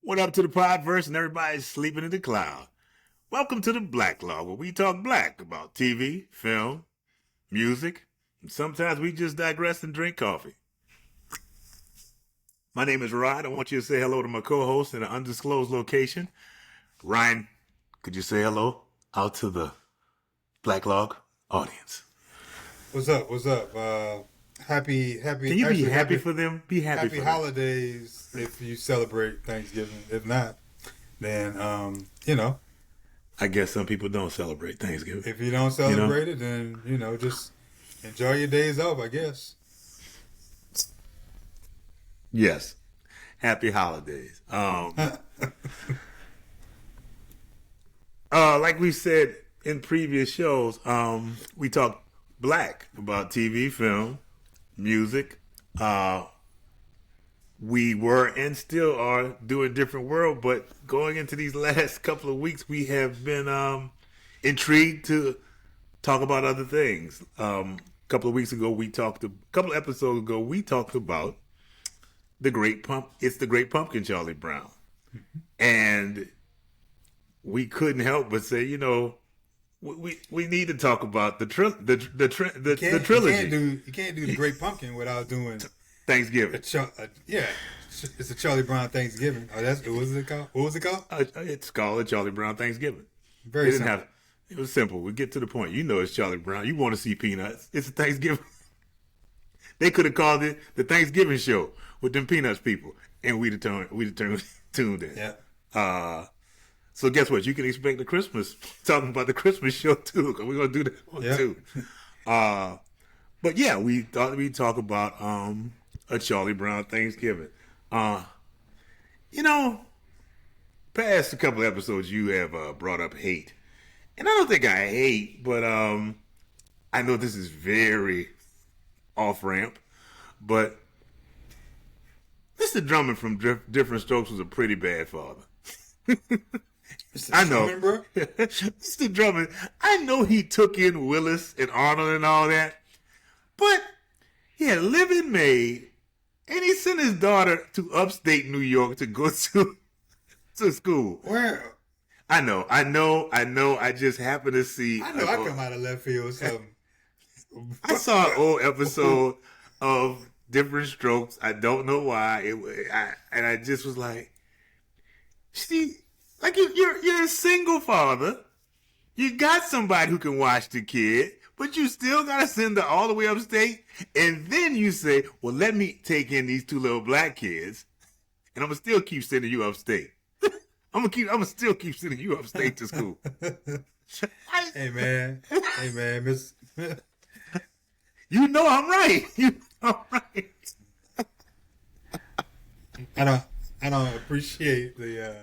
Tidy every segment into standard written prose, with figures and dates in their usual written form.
What up to the podverse and everybody's sleeping in the cloud? Welcome to the Black Law, where we talk black about TV, film, music, and sometimes we just digress and drink coffee. My name is Ryan. I want you to say hello to my co-host in an undisclosed location. Ryan, could you say hello out to the Black Log audience? What's up? What's up? Happy. Can you be happy for them? Be happy for them. Happy holidays if you celebrate Thanksgiving. If not, then I guess some people don't celebrate Thanksgiving. If you don't celebrate it, then just enjoy your days off, I guess. Yes. Happy holidays. Like we said in previous shows, we talked black about TV, film, music. We were and still are doing different world, but going into these last couple of weeks, we have been intrigued to talk about other things. A couple of episodes ago, we talked about the Great Pumpkin, Charlie Brown, and we couldn't help but say, we need to talk about the trilogy. You can't do the Great Pumpkin without doing Thanksgiving. It's a Charlie Brown Thanksgiving. Oh, what was it called? What was it called? It's called a Charlie Brown Thanksgiving. Very simple. It was simple. We get to the point. It's Charlie Brown. You want to see Peanuts? It's a Thanksgiving. They could have called it the Thanksgiving show with them Peanuts people, and we tuned in. Yeah. So guess what? You can expect the Christmas, talking about the Christmas show too, because we're going to do that one too. But yeah, we thought we'd talk about a Charlie Brown Thanksgiving. Past a couple of episodes, you have brought up hate. And I don't think I hate, but I know this is very off-ramp, but Mr. Drummond from Different Strokes was a pretty bad father. I know. Bro? Mr. Drummond, I know he took in Willis and Arnold and all that, but he had a living maid, and he sent his daughter to upstate New York to go to school. Where? I know. I just happened to see. I know. I come out of left field. Something. I saw an old episode of Different Strokes. I don't know why. I just was like, see, like you're a single father. You got somebody who can watch the kid, but you still gotta send her all the way upstate. And then you say, well, let me take in these two little black kids, and I'm gonna still keep sending you upstate. I'm gonna still keep sending you upstate to school. Hey man, Miss. You know I'm right. I'm right. I don't appreciate the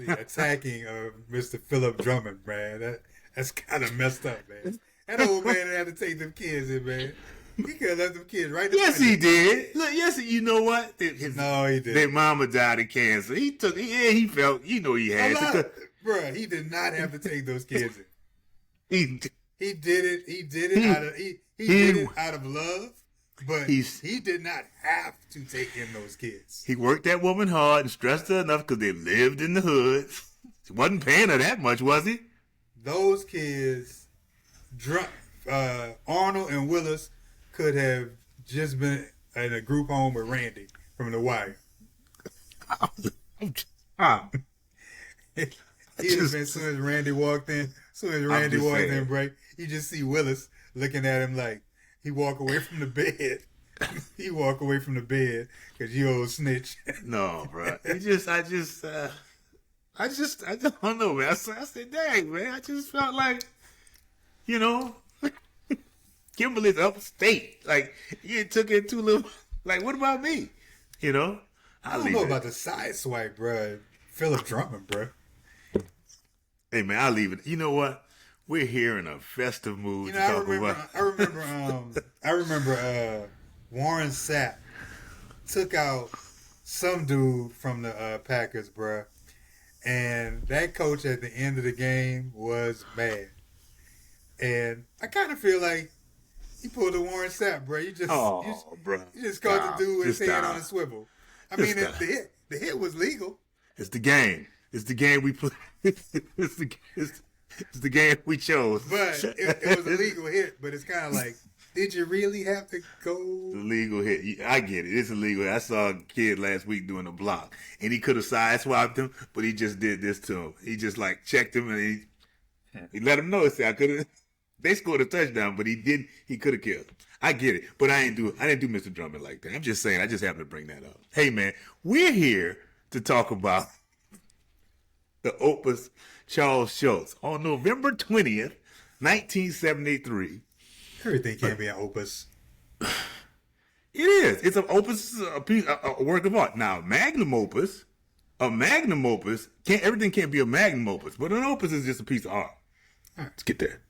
attacking of Mr. Philip Drummond, man. That's kind of messed up, man. That old man had to take them kids in, man. He could have left them kids right in Yes, he did. Look, you know what? No, he didn't. Their mama died of cancer. He felt, he had to. Bruh, he did not have to take those kids in. He did it out of love, but he did not have to take in those kids. He worked that woman hard and stressed her enough because they lived in the hood. He wasn't paying her that much, was he? Those kids, Arnold and Willis, could have just been in a group home with Randy from The Wire. He'd have been as soon as Randy walked in. Break, you just see Willis looking at him like he walk away from the bed. He walk away from the bed because you old snitch. No, bro. I don't know, man. I said, dang, man. I just felt like, Kimberly's upstate. Like, you took it too little. Like, what about me? I don't know about the side swipe, bro. Philip Drummond, bro. Hey, man, I'll leave it. You know what? We're here in a festive mood to talk about. I remember Warren Sapp took out some dude from the Packers, bro. And that coach at the end of the game was bad. And I kind of feel like he pulled a Warren Sapp, bro. You just caught the dude with his head on a swivel. I mean, the hit was legal. It's the game. It's the game we play. It's the game we chose. But it was a legal hit. But it's kind of like, did you really have to go? The legal hit. I get it. It's a legal hit. I saw a kid last week doing a block, and he could have sideswiped him, but he just did this to him. He just like checked him, and he let him know. He said, I could have. They scored a touchdown, but he didn't. He could have killed him. I get it, but I didn't do Mr. Drummond like that. I'm just saying. I just happened to bring that up. Hey, man, we're here to talk about the opus Charles Schulz on November 20th, 1973. Everything can't be an opus. It is. It's an opus, a work of art. Now, a magnum opus, everything can't be a magnum opus, but an opus is just a piece of art. Let's get there.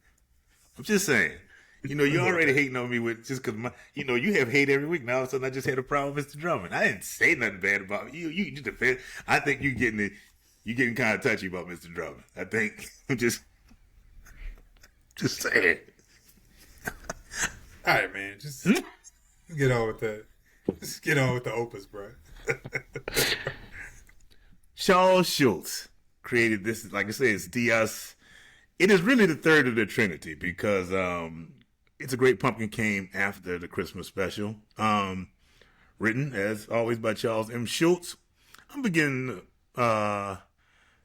I'm just saying. You know, you're already hating on me with just because you have hate every week. Now all of a sudden I just had a problem with Mr. Drummond. I didn't say nothing bad about you. You defend. I think you're getting kind of touchy about Mr. Drummond. I think I'm just saying. All right, man. Just get on with that. Just get on with the opus, bro. Charles Schulz created this. Like I said, it's Diaz. It is really the third of the Trinity because It's a Great Pumpkin came after the Christmas special. Written, as always, by Charles M. Schulz.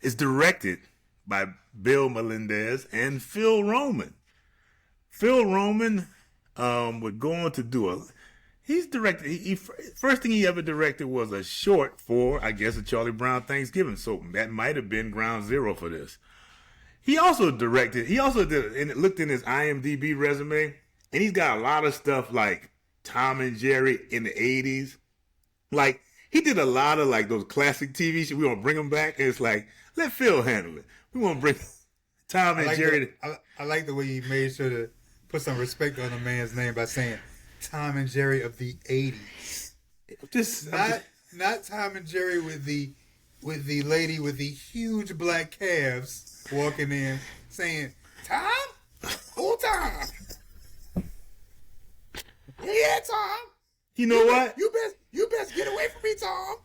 It's directed by Bill Melendez and Phil Roman. Phil Roman would go on to do he's directed, first thing he ever directed was a short for, I guess, a Charlie Brown Thanksgiving. So that might have been ground zero for this. He also did, and looked in his IMDb resume, and he's got a lot of stuff like Tom and Jerry in the 80s. Like, he did a lot of like those classic TV shows. We want to bring them back, and it's like, let Phil handle it. We want to bring Tom and Jerry. I like the way he made sure to put some respect on the man's name by saying Tom and Jerry of the 80s. Not Tom and Jerry with the lady with the huge black calves walking in saying, Tom? Who Tom? Yeah, Tom. You know what? You best get away from me, Tom.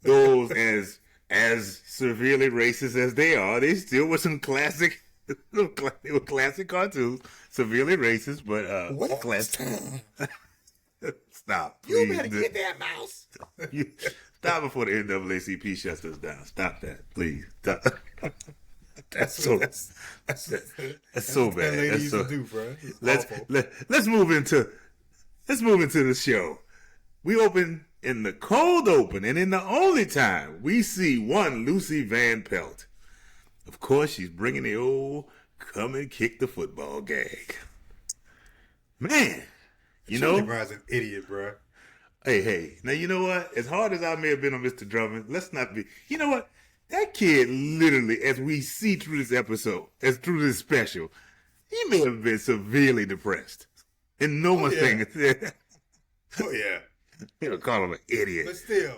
Those as severely racist as they are, they still were some classic. They were classic cartoons, severely racist, but what classic. Stop! You please. better get that mouse. Stop before the NAACP shuts us down. Stop that, please. Stop. That's so bad. That's used to do, bro. Let's move into the show. We open in the cold open, and in the only time we see one Lucy Van Pelt. Of course, she's bringing the old come and kick the football gag. Man, Charlie Brown's an idiot, bro. Hey. Now, you know what? As hard as I may have been on Mr. Drummond, let's not be. You know what? That kid literally, as we see through this episode, through this special, he may have been severely depressed. And no one's saying it. Oh, yeah. You don't call him an idiot. But still,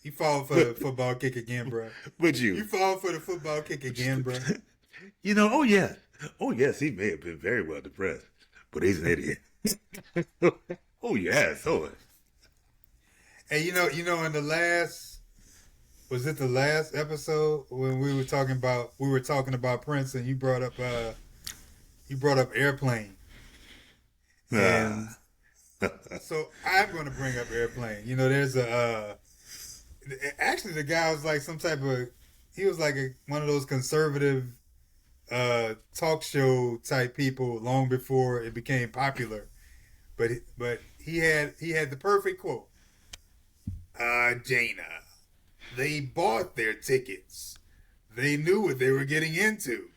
you fall for the football kick again, bro. Would you? You fall for the football kick again, bro. Oh, yeah. Oh, yes, he may have been very well depressed. But he's an idiot. Oh, yes. Oh. And you know, in the last, was it the last episode when we were talking about Prince, and you brought up Airplane. And so I'm going to bring up Airplane. You know, there's actually the guy was like he was like one of those conservative talk show type people long before it became popular. But he had the perfect quote. Jana, they bought their tickets. They knew what they were getting into.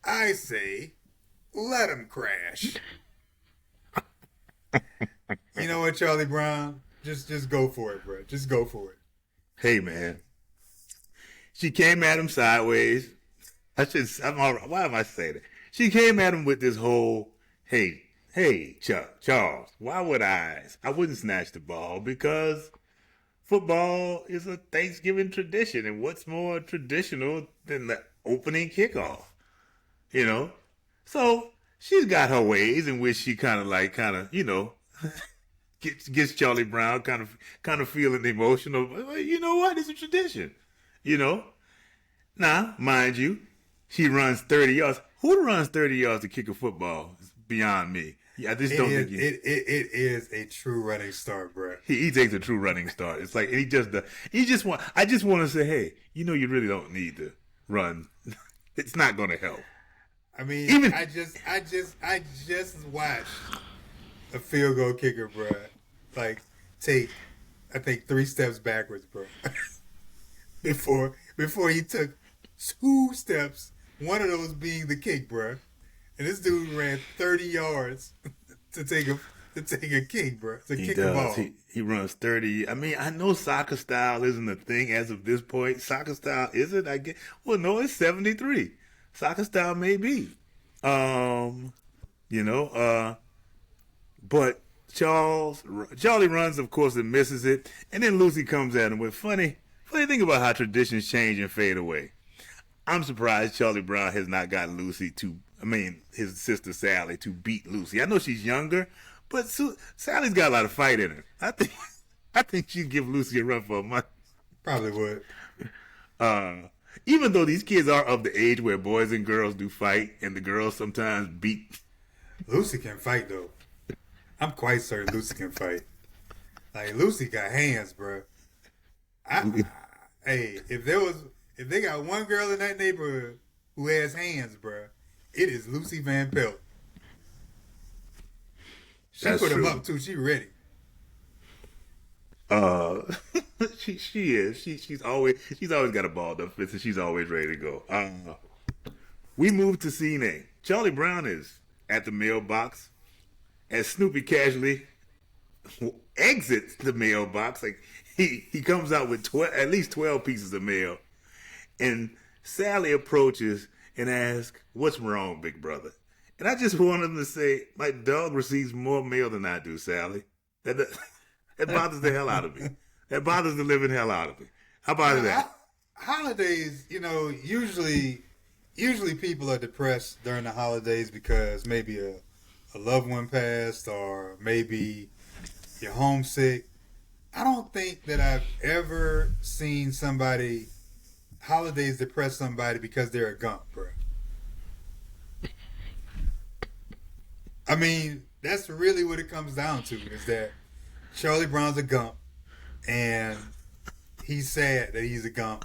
I say, let them crash. You know what, Charlie Brown? Just go for it, bro. Just go for it. Hey, man. She came at him sideways. I'm all right. Why am I saying that? She came at him with this whole, hey, Charles, why would I wouldn't snatch the ball because football is a Thanksgiving tradition. And what's more traditional than the opening kickoff? You know? So she's got her ways in which she kind of, gets Charlie Brown kind of feeling emotional. Well, you know what? It's a tradition. You know. Now, mind you, he runs 30 yards. Who runs 30 yards to kick a football? It's beyond me. Yeah, I just don't think it is a true running start, bro. he takes a true running start. It's like he just want. I just want to say, hey, you really don't need to run. It's not going to help. I mean, I just watched a field goal kicker, bro. Like take, I think 3 steps backwards, bro. before he took 2 steps, one of those being the kick, bro. And this dude ran 30 yards to take a kick, bro. To kick the ball. He runs 30. I mean, I know soccer style isn't a thing as of this point. Soccer style is it? I guess. Well, no, it's 73. Soccer style may be. But Charlie runs, of course, and misses it, and then Lucy comes at him with funny thing about how traditions change and fade away. I'm surprised Charlie Brown has not got his sister Sally to beat Lucy. I know she's younger, but Sally's got a lot of fight in her. I think she'd give Lucy a run for her money. Probably would. Even though these kids are of the age where boys and girls do fight, and the girls sometimes beat. Lucy can fight though. I'm quite certain Lucy can fight. Like Lucy got hands, bro. Hey, if they got one girl in that neighborhood who has hands, bro, it is Lucy Van Pelt. She That's put true. him up too. She ready. She is. She's always got a balled up fist, and she's always ready to go. We move to scene A. Charlie Brown is at the mailbox as Snoopy casually exits the mailbox. Like he comes out with at least 12 pieces of mail, and Sally approaches and asks, "What's wrong, big brother?" And I just want him to say, "My dog receives more mail than I do, Sally." That bothers the hell out of me. That bothers the living hell out of me. How about that? Holidays, usually people are depressed during the holidays because maybe a loved one passed or maybe you're homesick. I don't think that I've ever seen holidays depress somebody because they're a gump, bro. I mean, that's really what it comes down to, is that Charlie Brown's a gump, and he's sad that he's a gump,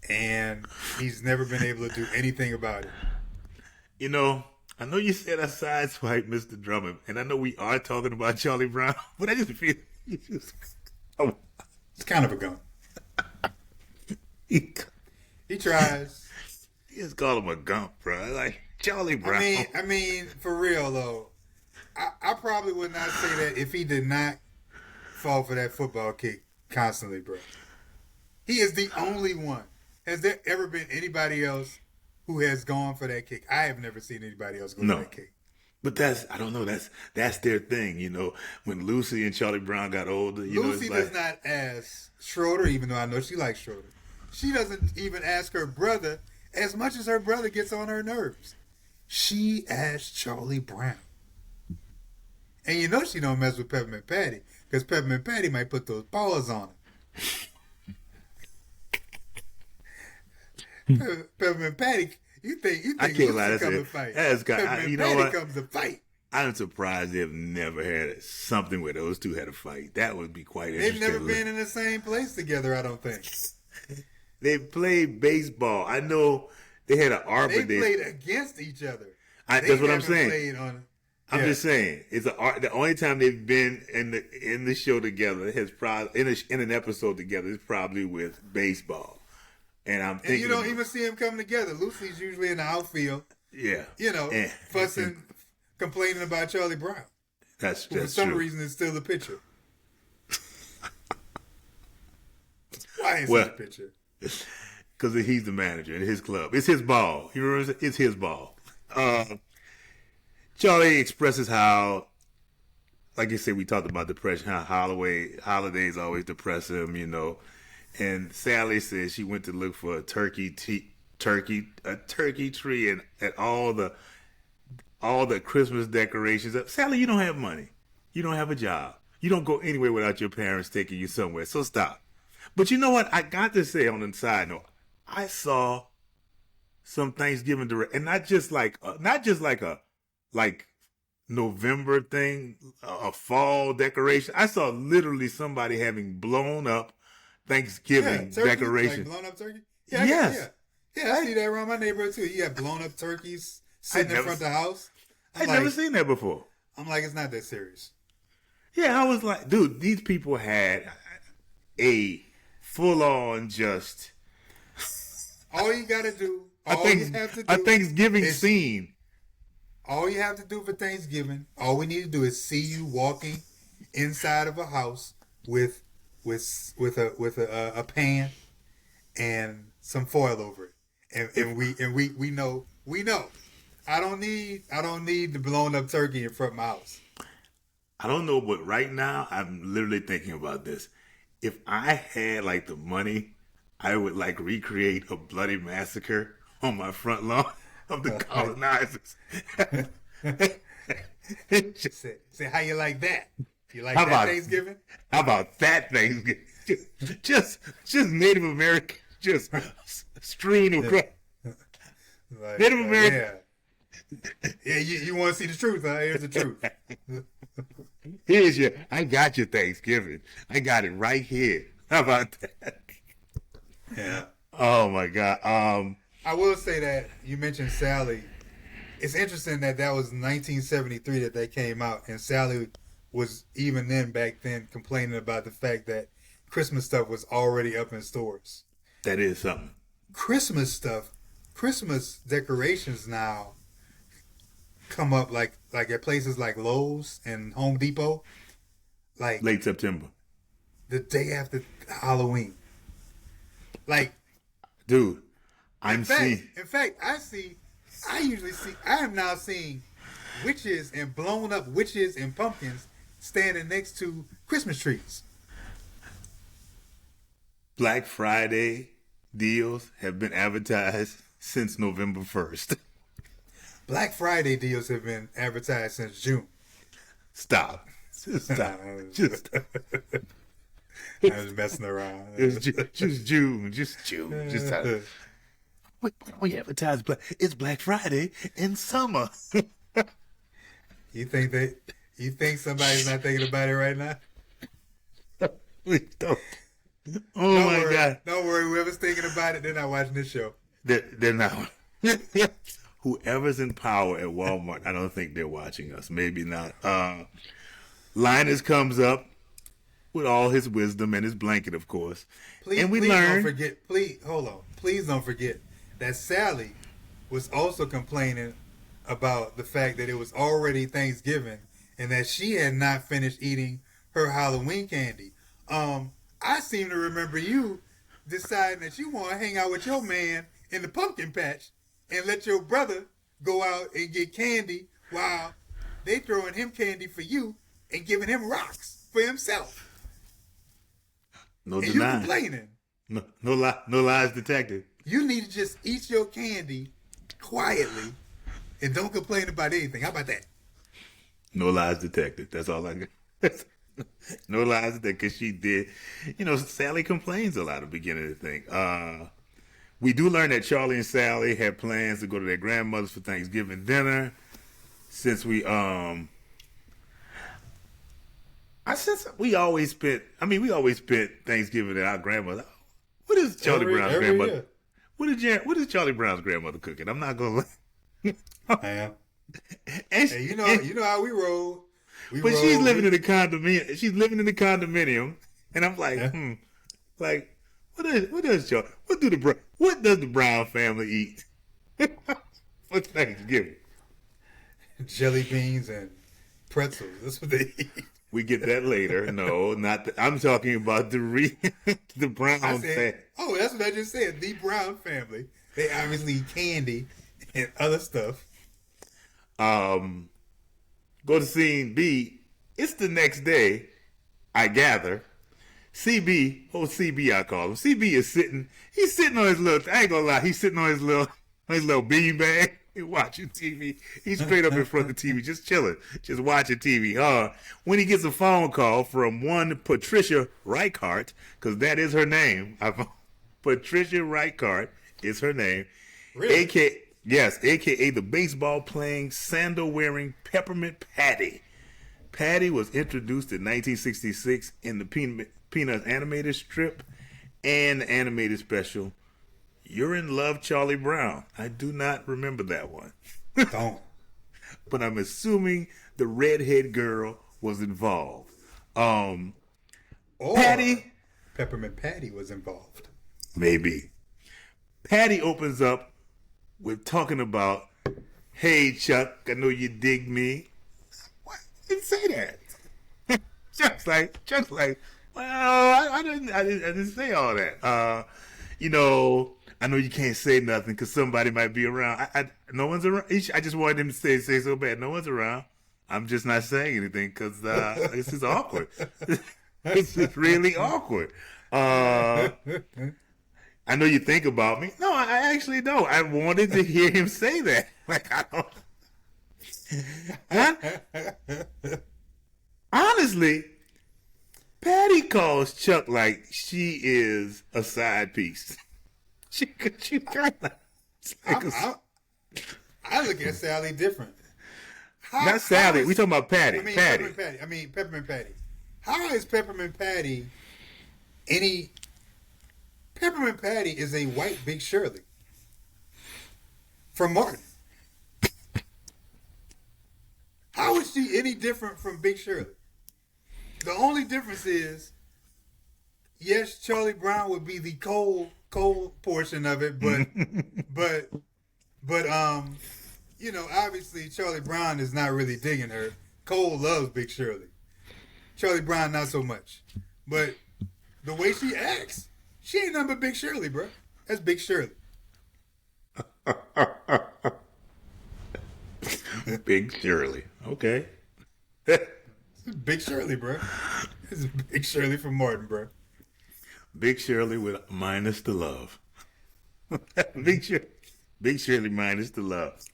and he's never been able to do anything about it. I know you said I sideswiped Mr. Drummond, and I know we are talking about Charlie Brown, but I just feel It's kind of a gump. he tries. You just call him a gump, bro. Like Charlie Brown. I mean, for real though, I probably would not say that if he did not fall for that football kick constantly, bro. He is the only one. Has there ever been anybody else who has gone for that kick? I have never seen anybody else go for that kick. But I don't know. That's their thing, When Lucy and Charlie Brown got older, Lucy does not ask Schroeder, even though I know she likes Schroeder. She doesn't even ask her brother as much as her brother gets on her nerves. She asked Charlie Brown. And she don't mess with Peppermint Patty because Peppermint Patty might put those paws on her. Peppermint Patty, you think I can't lie. Lucy come to fight? Peppermint Patty what? comes to fight. I'm surprised they've never had something where those two had a fight. That would be quite interesting. They've never been in the same place together, I don't think. They played baseball. I know they had an arbor. They played against each other. That's what I'm saying. I'm just saying it's the only time they've been in the show together has probably in an episode together is probably with baseball. And I'm thinking, you don't even see them come together. Lucy's usually in the outfield. Yeah, fussing, complaining about Charlie Brown. That's for some true. reason, it's still the pitcher. Why is he the pitcher? Because he's the manager in his club. It's his ball. You remember? It's his ball. Charlie expresses how, like you said, we talked about depression, how holidays always depress him, And Sally says she went to look for a turkey tree, and at all the Christmas decorations. Sally, you don't have money. You don't have a job. You don't go anywhere without your parents taking you somewhere. So stop. But you know what? I got to say on the side note, I saw some Thanksgiving and not just like a like November thing, a fall decoration. I saw literally somebody having blown up Thanksgiving turkey, decoration. like blown up turkey. Yeah, Yes. yeah. I see that around my neighborhood too. You have blown up turkeys sitting in front of the house. I'd never seen that before. I'm like, it's not that serious. Yeah, I was like, dude, these people had a full-on just All you gotta do, a Thanksgiving scene. All you have to do for Thanksgiving, all we need to do is see you walking inside of a house with a pan and some foil over it, and we know. I don't need the blown up turkey in front of my house. I don't know, but right now I'm literally thinking about this. If I had like the money, I would like recreate a bloody massacre on my front lawn of the colonizers. Say how you like that? You like How that about Thanksgiving? How about that Thanksgiving? Just Native American, just strewn across. Like, Native American. Yeah, you want to see the truth, huh? Here's the truth. I got your Thanksgiving. I got it right here. How about that? Yeah. Oh my God. I will say that you mentioned Sally. It's interesting that was 1973 that they came out, and Sally was even then back then complaining about the fact that Christmas stuff was already up in stores. That is something. Christmas decorations now come up like at places like Lowe's and Home Depot, like Late September. the day after Halloween. Like, Dude, in fact, I am now seeing witches and blown up witches and pumpkins standing next to Christmas trees. Black Friday deals have been advertised since November 1st. Black Friday deals have been advertised since June. Stop. Just stop. Just I was messing around. It's just June. Just stop. We advertise it's Black Friday in summer. You think somebody's not thinking about it right now? Please don't. Oh my God. Don't worry, whoever's thinking about it, they're not watching this show. They're not. Whoever's in power at Walmart, I don't think they're watching us. Maybe not. Linus comes up with all his wisdom and his blanket, of course. Please don't forget. Please don't forget that Sally was also complaining about the fact that it was already Thanksgiving and that she had not finished eating her Halloween candy. I seem to remember you deciding that you want to hang out with your man in the pumpkin patch and let your brother go out and get candy while they throwing him candy for you and giving him rocks for himself. No and denying. You complaining. No lies detected. You need to just eat your candy quietly and don't complain about anything. How about that? No lies detected. That's all I got. No lies detected, because she did. Sally complains a lot at the beginning of the thing. We do learn that Charlie and Sally had plans to go to their grandmother's for Thanksgiving dinner. Since we always spent Thanksgiving at our grandmother. What is Charlie Brown's grandmother? Year. What is Charlie Brown's grandmother cooking? I'm not gonna lie. I am. And you know how we roll. She's living in the condominium. She's living in the condominium, and I'm like, like, what does the Brown family eat for Thanksgiving? Jelly beans and pretzels. That's what they eat. We get that later. No, not. I'm talking about the Brown family. Oh, that's what I just said. The Brown family. They obviously eat candy and other stuff. Go to scene B. It's the next day, I gather. CB, I call him. CB is sitting. He's sitting on his little. I ain't gonna lie. He's sitting on his little bean bag. watching TV. He's straight up in front of the TV, just chilling, just watching TV. When he gets a phone call from one Patricia Reichart, because that is her name. Patricia Reichart is her name. Really? AKA the baseball playing, sandal wearing Peppermint Patty. Patty was introduced in 1966 in the Peanuts animated strip and the animated special You're in Love, Charlie Brown. I do not remember that one. Don't. But I'm assuming the redhead girl was involved. Or Patty, Peppermint Patty was involved. maybe. Patty opens up with talking about, hey, Chuck, I know you dig me. What? I didn't say that. Chuck's like, well, I didn't say all that. I know you can't say nothing because somebody might be around. No one's around. I just wanted him to say so bad. No one's around. I'm just not saying anything because this is awkward. This is really awkward. I know you think about me. No, I actually don't. I wanted to hear him say that. Like, honestly, Patty calls Chuck like she is a side piece. She kind of. I look at Sally different. Not Sally. We talking about Patty. Patty. Peppermint Patty. How is Peppermint Patty any? Peppermint Patty is a white Big Shirley from Martin. How is she any different from Big Shirley? The only difference is, yes, Charlie Brown would be the cold portion of it, but obviously Charlie Brown is not really digging her. Cole loves Big Shirley. Charlie Brown not so much. But the way she acts, she ain't nothing but Big Shirley, bro. That's Big Shirley. Big Shirley. Okay. Big Shirley, bro. This is Big Shirley from Martin, bro. Big Shirley with minus the love. Big Shirley minus the love.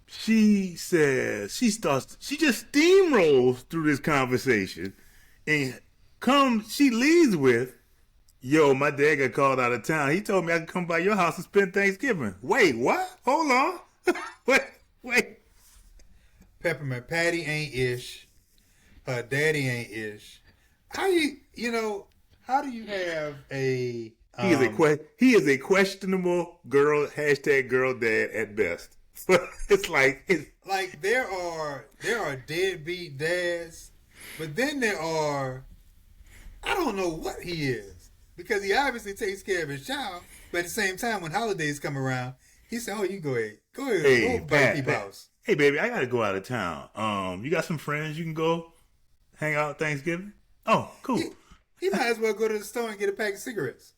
She says she just steamrolls through this conversation and she leads with, yo, my dad got called out of town. He told me I could come by your house and spend Thanksgiving. Wait, what? Hold on. Wait. Peppermint Patty ain't ish. Her daddy ain't ish. How do you have a he is a questionable girl dad at best. It's like there are deadbeat dads, but then there are, I don't know what he is, because he obviously takes care of his child, but at the same time when holidays come around, he said, "Oh, you go ahead, hey, go by people's house." Hey, baby, I gotta go out of town. You got some friends you can go hang out Thanksgiving? Oh, cool. He might as well go to the store and get a pack of cigarettes.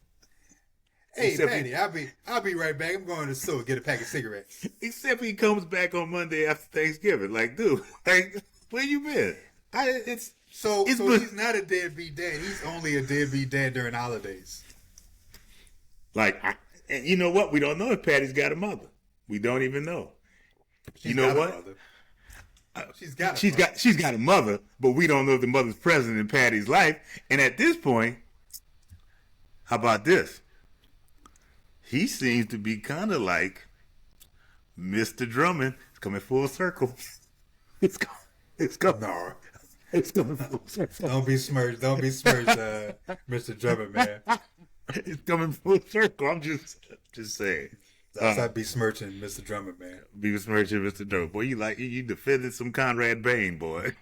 Hey, Patty, I'll be right back. I'm going to the store to get a pack of cigarettes. Except he comes back on Monday after Thanksgiving. Like, dude, where you been? So he's not a deadbeat dad. He's only a deadbeat dad during holidays. And you know what? We don't know if Patty's got a mother. We don't even know. You know what? She's got a mother, but we don't know if the mother's present in Patty's life. And at this point, how about this? He seems to be kind of like Mr. Drummond. It's coming full circle. It's coming. No. It's coming full circle. Don't be smirched, Mr. Drummond, man. It's coming full circle. I'm just saying. I'd be smirching Mr. Drummond, man. Be smirching Mr. Drummond. Boy, you defended some Conrad Bain, boy.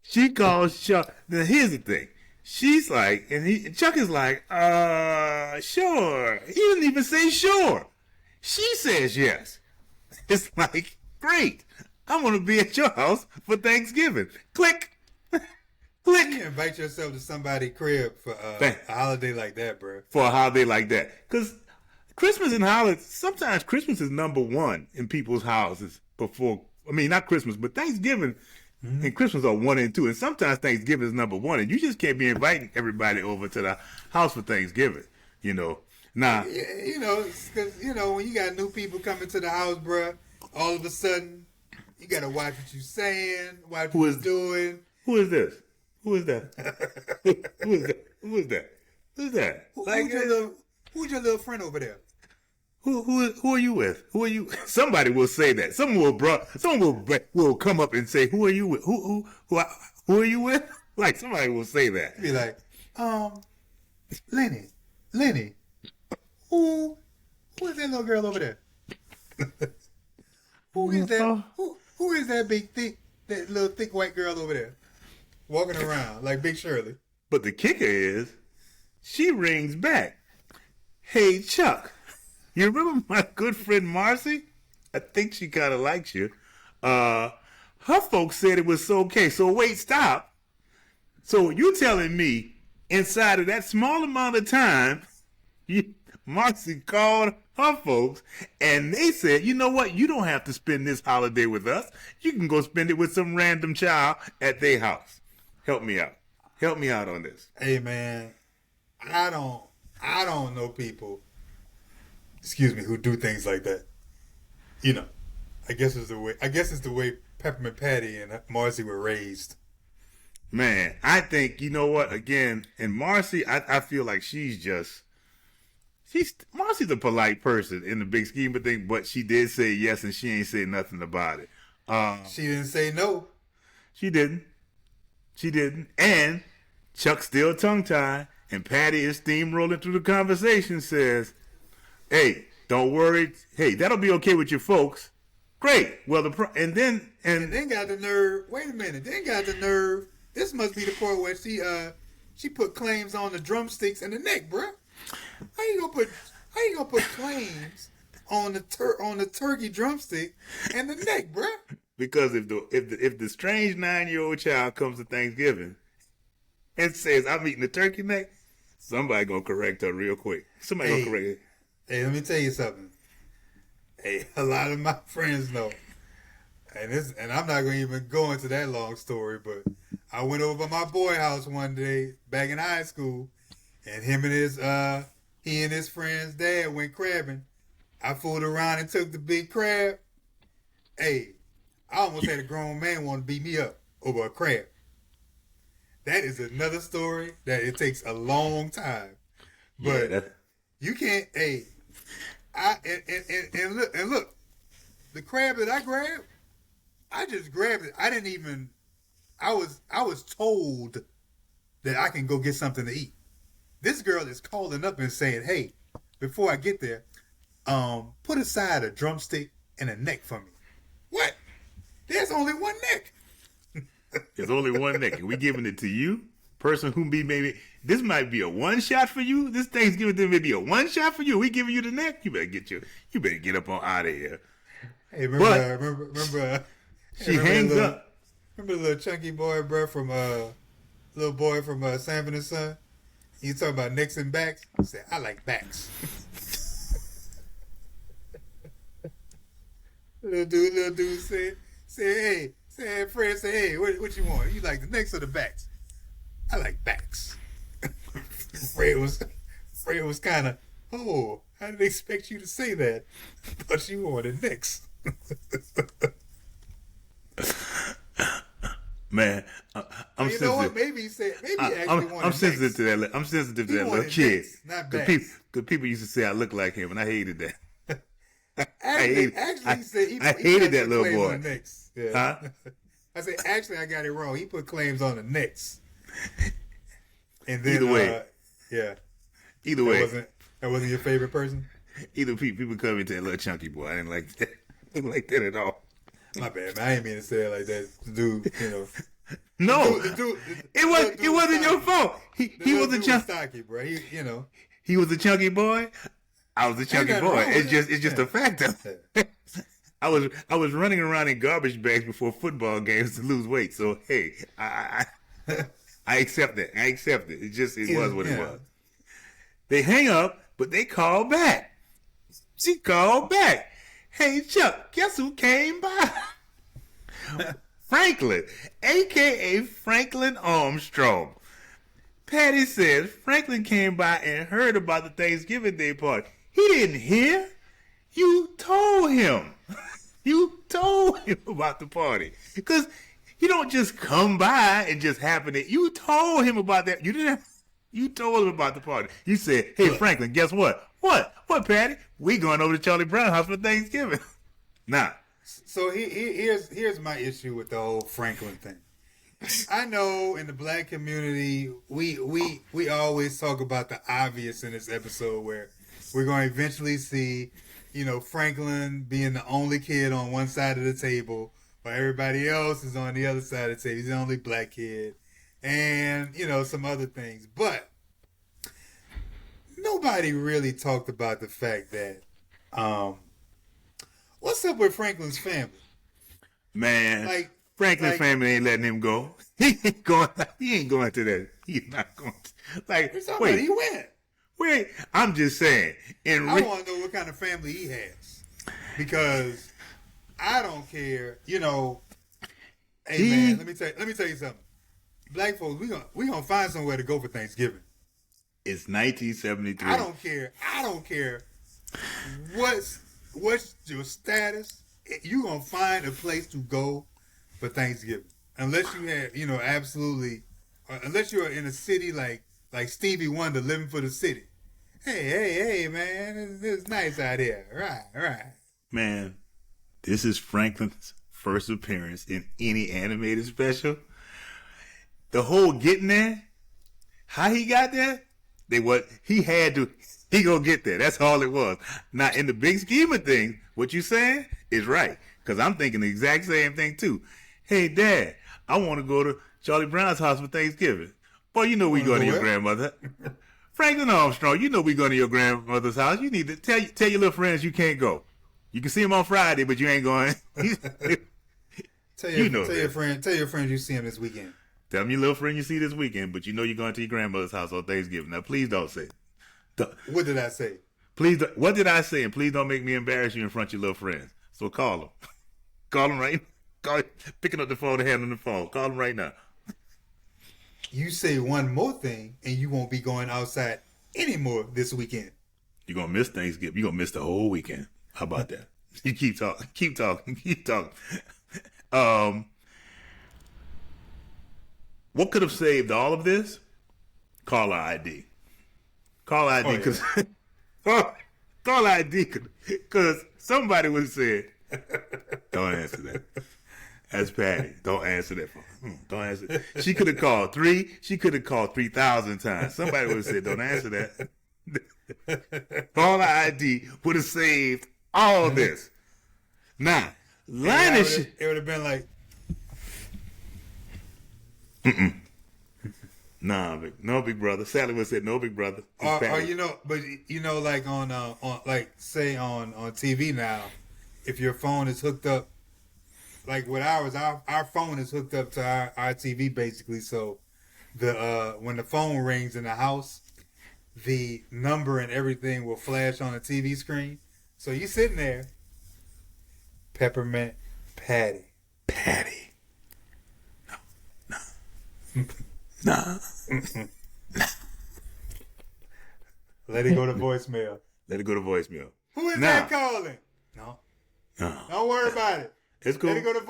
She calls Chuck. Now, here's the thing. She's like, Chuck is like, sure. He didn't even say sure. She says yes. It's like, great. I want to be at your house for Thanksgiving. Click. Click. You invite yourself to somebody's crib for a holiday like that, bro. For a holiday like that. Because Christmas and holidays, sometimes Christmas is number one in people's houses before, not Christmas, but Thanksgiving and Christmas are 1 and 2. And sometimes Thanksgiving is number one. And you just can't be inviting everybody over to the house for Thanksgiving, Nah. You know, because you know when you got new people coming to the house, bruh, all of a sudden you gotta watch what you saying, watch what you're doing. Who is this? Who is that? Who is that? Who is that? Who's that? Who's your little friend over there? Who are you with? Who are you? Somebody will say that. Someone will come up and say, "Who are you with? Who are you with?" Like somebody will say that. Be like, Lenny, who is that little girl over there? Who is that? Who is that that little thick white girl over there, walking around like Big Shirley? But the kicker is, she rings back. Hey, Chuck, you remember my good friend Marcy? I think she kind of likes you. Her folks said it was okay. So wait, stop. So you telling me inside of that small amount of time, Marcy called her folks and they said, you know what? You don't have to spend this holiday with us. You can go spend it with some random child at their house. Help me out. Help me out on this. Hey man, I don't know people, excuse me, who do things like that. You know, I guess it's the way Peppermint Patty and Marcy were raised. Man, I think, you know what, again, and Marcy, I feel like Marcy's a polite person in the big scheme of things, but she did say yes and she ain't say nothing about it. She didn't say no. She didn't. And Chuck still tongue-tied, and Patty is steamrolling through the conversation, says, hey, don't worry. Hey, that'll be okay with your folks. Great. Well, and then got the nerve. Wait a minute. Then got the nerve. This must be the part where she put claims on the drumsticks and the neck, bruh. How you gonna put claims on the turkey drumstick and the neck, bruh? Because if the strange 9-year-old child comes to Thanksgiving and says I'm eating the turkey neck, somebody gonna correct her real quick. Somebody gonna correct it. Hey, let me tell you something. Hey, a lot of my friends know. And I'm not going to even go into that long story, but I went over by my boy house one day back in high school, and he and his friend's dad went crabbing. I fooled around and took the big crab. Hey, I almost had a grown man want to beat me up over a crab. That is another story that it takes a long time. But you can't, hey, look, the crab that I grabbed, I just grabbed it. I was told that I can go get something to eat. This girl is calling up and saying, hey, before I get there, put aside a drumstick and a neck for me. What? There's only one neck. There's only one neck, and we giving it to you, person who maybe this might be a one shot for you. This Thanksgiving thing may be a one shot for you. We giving you the neck. You better get up on out of here. Hey, remember she hangs up. Remember the little chunky boy, bro, from little boy from Sanford and Son? He talking about necks and backs. He said, I like backs. little dude said, hey, Fred said, hey, what you want? You like the necks or the backs? I like backs. Fred was kind of, oh, I didn't expect you to say that, but you wanted necks. Man, I'm you sensitive. know what? Maybe he actually wanted I'm sensitive to that. I'm sensitive to that little kid. Because people used to say I look like him, and I hated that. He hated that little boy. Yeah. Huh? I said, actually, I got it wrong. He put claims on the necks. And then, either way, yeah. Either way, that wasn't your favorite person. Either people come into that little chunky boy. I didn't like that. I didn't like that at all. My bad, man. I didn't mean to say it like that. The dude, you know. No, it wasn't your fault. He was a chunky, stocky, bro. He was a chunky boy. I was a chunky boy. It's just a fact of it. I was running around in garbage bags before football games to lose weight. So hey, I accept that. I accept it. It was what it was. They hang up, but they call back. She called back. Hey Chuck, guess who came by? Franklin, a.k.a. Franklin Armstrong. Patty says Franklin came by and heard about the Thanksgiving Day party. He didn't hear. You told him. You told him about the party. Because you don't just come by and just happen to. You told him about that. You didn't. You told him about the party. You said, "Hey Franklin, guess what? What, Patty? We going over to Charlie Brown's house for Thanksgiving." Nah. So here's my issue with the whole Franklin thing. I know in the black community we always talk about the obvious in this episode where we're going to eventually see, Franklin being the only kid on one side of the table while everybody else is on the other side of the table. He's the only black kid. And, some other things. But nobody really talked about the fact that what's up with Franklin's family? Man, Franklin's family ain't letting him go. He ain't going to that. He's not going to. Wait. He went. Wait, I'm just saying. I want to know what kind of family he has. Because I don't care, Hey man, let me tell you something. Black folks, we gonna find somewhere to go for Thanksgiving. It's 1973. I don't care what's your status. You gonna find a place to go for Thanksgiving, unless you have absolutely, unless you're in a city like Stevie Wonder living for the city. Hey, man, it's nice out here. Right. Man, this is Franklin's first appearance in any animated special. The whole getting there, how he got there, he gonna get there. That's all it was. Now, in the big scheme of things, what you saying is right. Because I'm thinking the exact same thing, too. Hey, Dad, I want to go to Charlie Brown's house for Thanksgiving. Boy, you know we going to your grandmother. Franklin Armstrong, you know we going to your grandmother's house. You need to tell your little friends you can't go. You can see them on Friday, but you ain't going. Tell your friends you see him this weekend. Tell me your little friend you see this weekend, but you know you're going to your grandmother's house on Thanksgiving. Now, please don't say. What did I say? Please, what did I say? And please don't make me embarrass you in front of your little friends. So call them. Call them right now. Picking up the phone and handling the phone. Call them right now. You say one more thing, and you won't be going outside anymore this weekend. You're going to miss Thanksgiving. You're going to miss the whole weekend. How about that? You keep talking. What could have saved all of this? Caller ID. Caller ID, because Caller ID, because somebody would have said, "Don't answer that. That's Patty. Don't answer that phone. Don't answer." She could have called 3,000 times. Somebody would have said, "Don't answer that." Caller ID would have saved all of this. Now, Linus, it would have been like. Nah, no big brother. Sally would say no big brother. Or like on like say on TV now, if your phone is hooked up, like with ours, our phone is hooked up to our TV basically. So the when the phone rings in the house, the number and everything will flash on the TV screen. So you sitting there, Peppermint Patty. Nah. Let it go to voicemail. Who is that calling? No. Don't worry about it. It's cool. Let it go to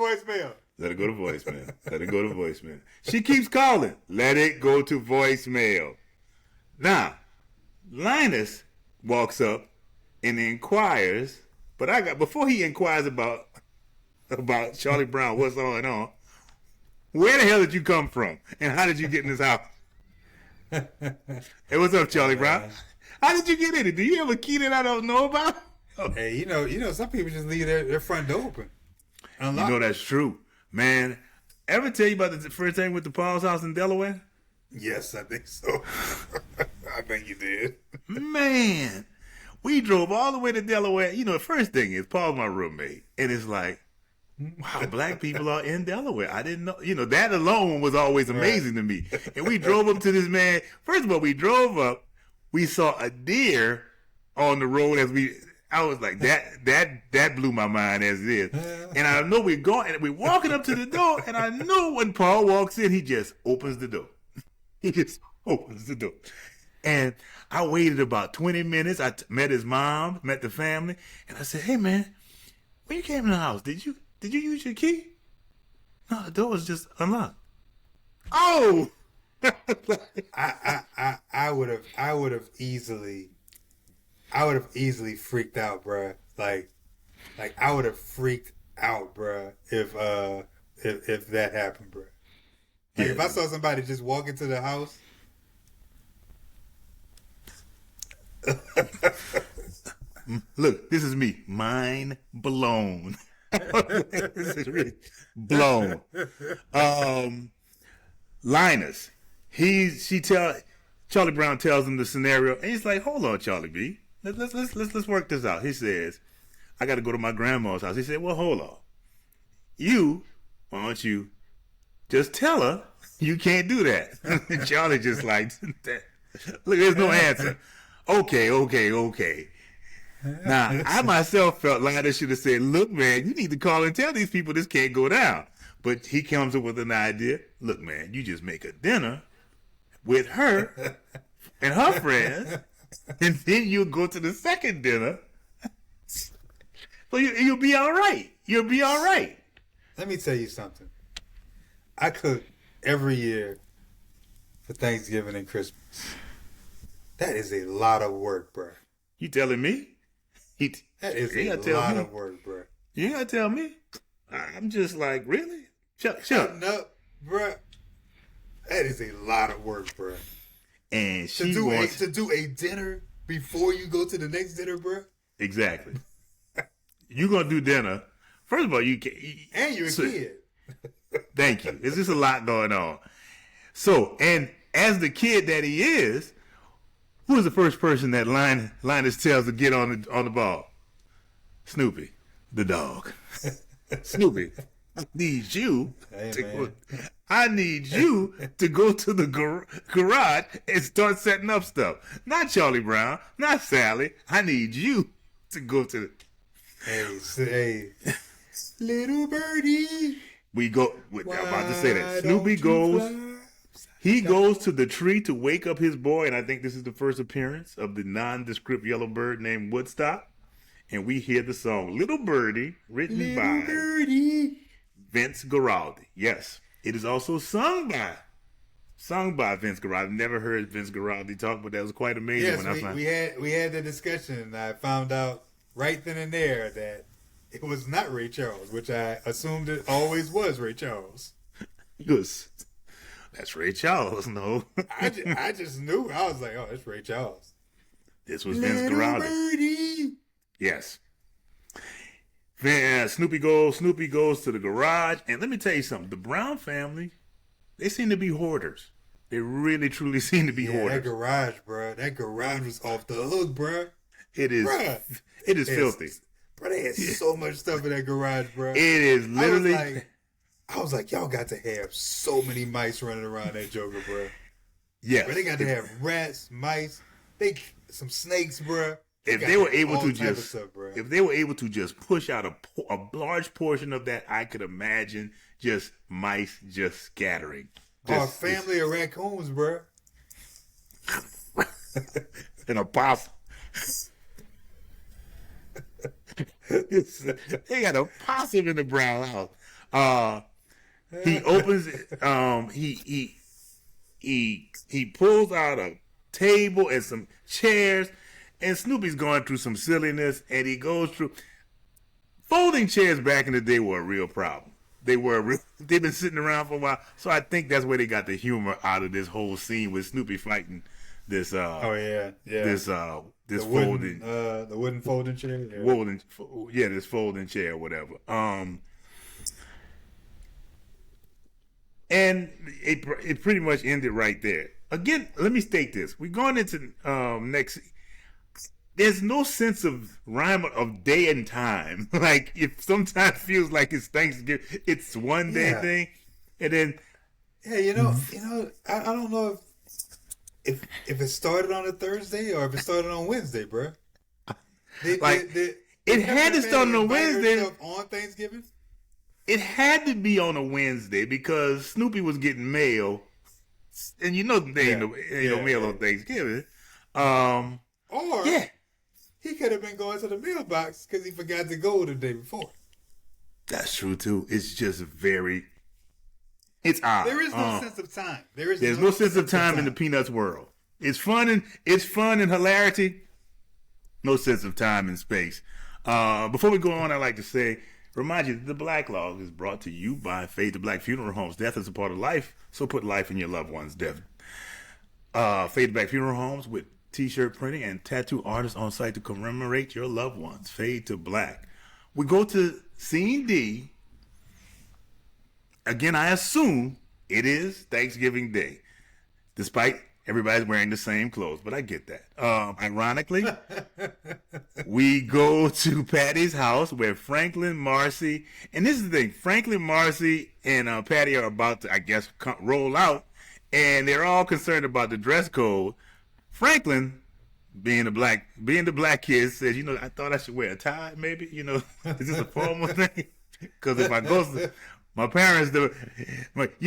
voicemail. She keeps calling. Let it go to voicemail. Now, Linus walks up and inquires, but before he inquires about Charlie Brown, what's going on, where the hell did you come from? And how did you get in this house? Hey, what's up, Charlie Brown? How did you get in it? Do you have a key that I don't know about? Hey, you know, some people just leave their front door open. Unlocked. You know that's true. Man, ever tell you about the first thing with the Paul's house in Delaware? Yes, I think so. I think you did. Man, we drove all the way to Delaware. You know, the first thing is Paul's my roommate. And it's like, wow, black people are in Delaware. I didn't know. You know, that alone was always amazing to me. And we drove up to this man. First of all, we drove up. We saw a deer on the road I was like, that blew my mind as it is. And I know we're walking up to the door, and I know when Paul walks in, he just opens the door. He just opens the door. And I waited about 20 minutes. I met his mom, met the family, and I said, "Hey man, when you came in the house, did you use your key?" "No, the door was just unlocked." Oh, I would have easily freaked out, bruh. Like I would have freaked out, bruh, if that happened, bruh. Like if I saw somebody just walk into the house. Look, this is me, mind blown. This is really blown. Linus, Charlie Brown tells him the scenario, and he's like, "Hold on, Charlie B, let's work this out." He says, "I got to go to my grandma's house." He said, "Well, hold on, why don't you just tell her you can't do that?" And Charlie just like, look, there's no answer. Okay. Now, I myself felt like I should have said, "Look, man, you need to call and tell these people this can't go down." But he comes up with an idea. "Look, man, you just make a dinner with her and her friends, and then you'll go to the second dinner. So you'll be all right. You'll be all right." Let me tell you something. I cook every year for Thanksgiving and Christmas. That is a lot of work, bro. You telling me? That is a lot of work, bro. You ain't gotta tell me. I'm just like, really? Shut up, bro. That is a lot of work, bro. And to do a dinner before you go to the next dinner, bro. Exactly. You gonna do dinner? First of all, you can. And you're a kid. Thank you. It's just a lot going on. So, and as the kid that he is, who is the first person that Linus tells to get on the ball? Snoopy, the dog. "Snoopy, I need you I need you to go to the garage and start setting up stuff. Not Charlie Brown, not Sally. I need you to go to the..." Hey, little birdie. I'm about to say that. Snoopy goes. He goes to the tree to wake up his boy, and I think this is the first appearance of the nondescript yellow bird named Woodstock. And we hear the song "Little Birdie," written by Vince Guaraldi. Yes, it is also sung by Vince Guaraldi. I've never heard Vince Guaraldi talk, but that was quite amazing. Yes, we had the discussion, and I found out right then and there that it was not Ray Charles, which I assumed it always was Ray Charles. Yes. That's Ray Charles, no. I just knew. I was like, "Oh, it's Ray Charles." This was Vince Guaraldi. Birdie. Yes. Then Snoopy goes to the garage, and let me tell you something. The Brown family, they seem to be hoarders. They really, truly seem to be hoarders. That garage, bro. That garage was off the hook, bro. It is. Bruh. It is filthy. Bro, they had so much stuff in that garage, bro. It is literally. I was like, y'all got to have so many mice running around that Joker, bro. Yes. But they got to have rats, mice, some snakes, bro. If they were able to just push out a large portion of that, I could imagine just mice just scattering. A family of raccoons, bro. An opossum. They got a possum in the Brown house. He opens it. He pulls out a table and some chairs, and Snoopy's going through some silliness, and he goes through. Folding chairs back in the day were a real problem. They've been sitting around for a while, so I think that's where they got the humor out of this whole scene with Snoopy fighting this. This folding. The wooden folding chair. This folding chair, or whatever. And it pretty much ended right there. Again, let me state this: we're going into next. There's no sense of rhyme of day and time. Like, it sometimes feels like it's Thanksgiving. It's one day thing, and then I don't know if it started on a Thursday or if it started on Wednesday, bro. It had to start on a Wednesday on Thanksgiving. It had to be on a Wednesday because Snoopy was getting mail And you know they ain't no meal on Thanksgiving. Or Yeah. he could have been going to the mailbox because he forgot to go the day before. That's true too. It's just it's odd. There is no sense of time. There's no sense of time in the Peanuts world. It's fun and hilarity. No sense of time and space. Before we go on, I'd like to say, remind you that the Black Log is brought to you by Fade to Black Funeral Homes. Death is a part of life, so put life in your loved one's death. Fade to Black Funeral Homes with t-shirt printing and tattoo artists on site to commemorate your loved ones. Fade to Black. We go to Scene D. Again, I assume it is Thanksgiving Day, despite everybody's wearing the same clothes, but I get that. Ironically, we go to Patty's house where Franklin, Marcy, and this is the thing, Franklin, Marcy, and Patty are about to, I guess, roll out, and they're all concerned about the dress code. Franklin, being the black kid, says, I thought I should wear a tie, maybe, is this a formal thing? Because if I go, my parents do, black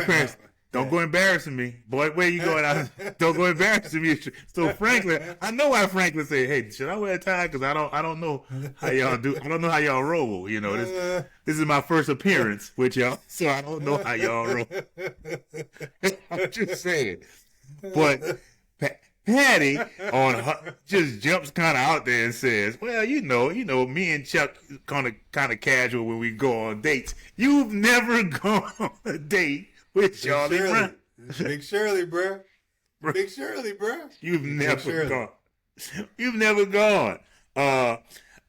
parents, don't go embarrassing me. Boy, where you going? Don't go embarrassing me. So Franklin, I know why Franklin said, hey, should I wear a tie? Because I don't know how y'all do. I don't know how y'all roll. This is my first appearance with y'all, so I don't know how y'all roll. I'm just saying. But Patty just jumps kind of out there and says, well, me and Chuck kind of casual when we go on dates. You've never gone on a date with Charlie Brown. Big Shirley, bro. Big Shirley, bro. You've never gone. You've never gone. I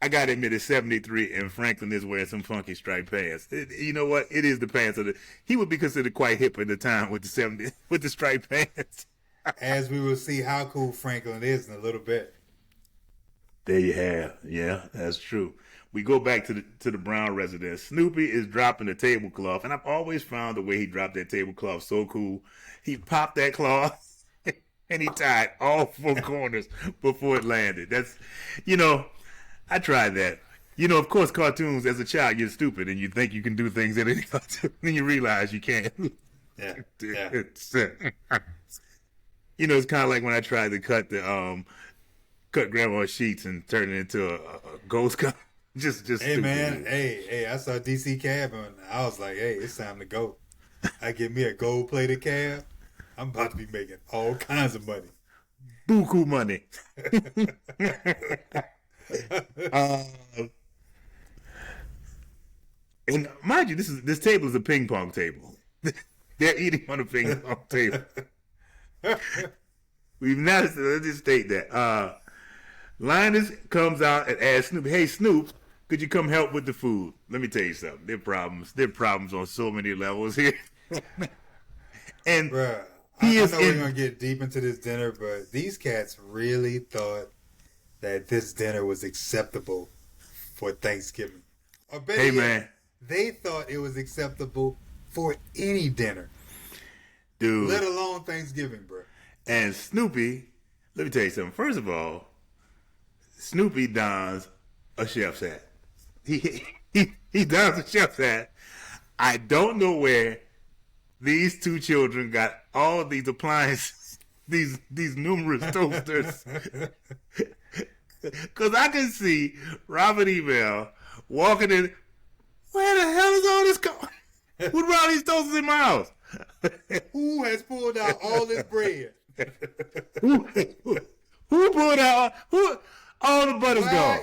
got to admit, it's 73, and Franklin is wearing some funky striped pants. You know what? It is the pants of he would be considered quite hip at the time with the striped pants. As we will see how cool Franklin is in a little bit. There you have. Yeah, that's true. We go back to the Brown residence. Snoopy is dropping the tablecloth, and I've always found the way he dropped that tablecloth so cool. He popped that cloth, and he tied all four corners before it landed. That's, I tried that. Of course, cartoons, as a child, you're stupid, and you think you can do things in any cartoon, and you realize you can't. Yeah. It's kind of like when I tried to cut Grandma's sheets and turn it into a ghost cut. Just hey man, hey, I saw DC Cab and I was like, hey, it's time to go. I get me a gold plated cab. I'm about to be making all kinds of money. Buku money. And mind you, this table is a ping pong table. They're eating on a ping pong table. We've not. Let's just state that. Linus comes out and asks Snoop, "Hey Snoop, could you come help with the food?" Let me tell you something. There are problems on so many levels here. And bruh, I know we're gonna get deep into this dinner, but these cats really thought that this dinner was acceptable for Thanksgiving. Or better yet, man, they thought it was acceptable for any dinner, dude. Let alone Thanksgiving, bro. And Snoopy, let me tell you something. First of all, Snoopy dons a chef's hat. He dons a chef's hat. I don't know where these two children got all these appliances, these numerous toasters. Because I can see Robert Ebell walking in. Where the hell is all this going? Who brought these toasters in my house? Who has pulled out all this bread? Who pulled out? Who? All the butter's gone.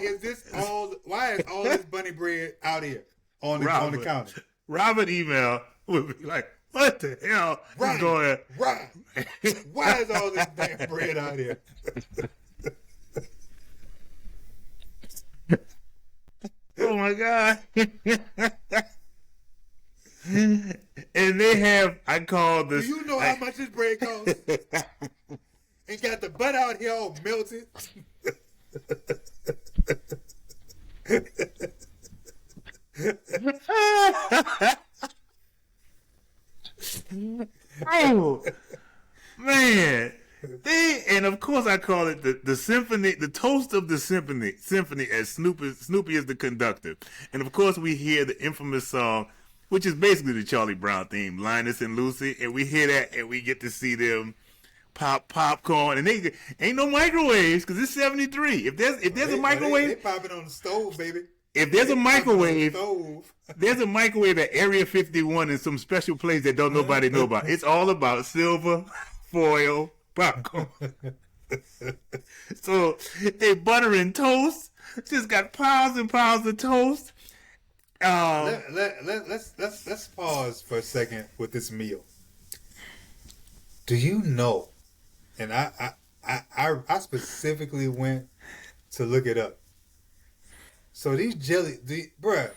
Why is all this bunny bread out here on the counter? Robert Email would be like, "What the hell is going on?" Right. Why is all this damn bread out here? Oh my God. And they have, I call this. Do you know how much this bread costs? And got the butter out here all melted. Oh man. And of course I call it the symphony, the toast of the symphony as Snoopy is the conductor. And of course we hear the infamous song, which is basically the Charlie Brown theme, Linus and Lucy, and we hear that and we get to see them pop popcorn, and they ain't no microwaves because it's 73. If there's a microwave, they popping on the stove, baby. If there's a microwave, stove. there's a microwave at Area 51 in some special place that don't nobody know about. It's all about silver foil popcorn. So they butter and toast. Just got piles and piles of toast. Let's pause for a second with this meal. Do you know? And I specifically went to look it up. So these bruh,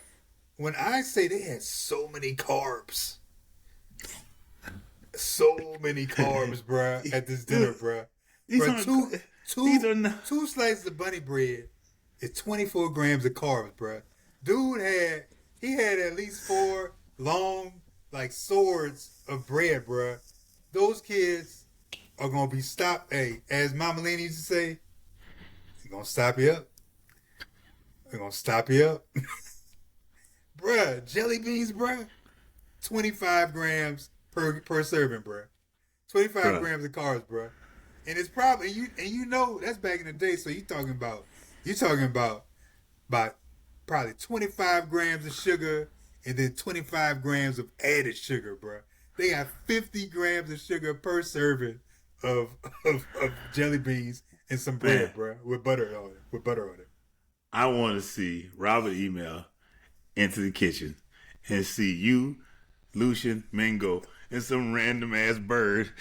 when I say they had so many carbs, bruh, at this dinner, bruh. Two slices of bunny bread is 24 grams of carbs, bruh. Dude had at least 4 long, like, swords of bread, bruh. Those kids are gonna be stopped. Hey, as Mama Lena used to say, they're gonna stop you up. They're gonna stop you up. Bruh, jelly beans, bruh. 25 grams per serving, bruh. 25 grams of carbs, bruh. And it's probably you know that's back in the day, so you're talking about probably 25 grams of sugar and then 25 grams of added sugar, bruh. They got 50 grams of sugar per serving of jelly beans and some bread, bruh, with butter on it. I want to see Robert email into the kitchen and see you, Lucian, Mingo, and some random ass bird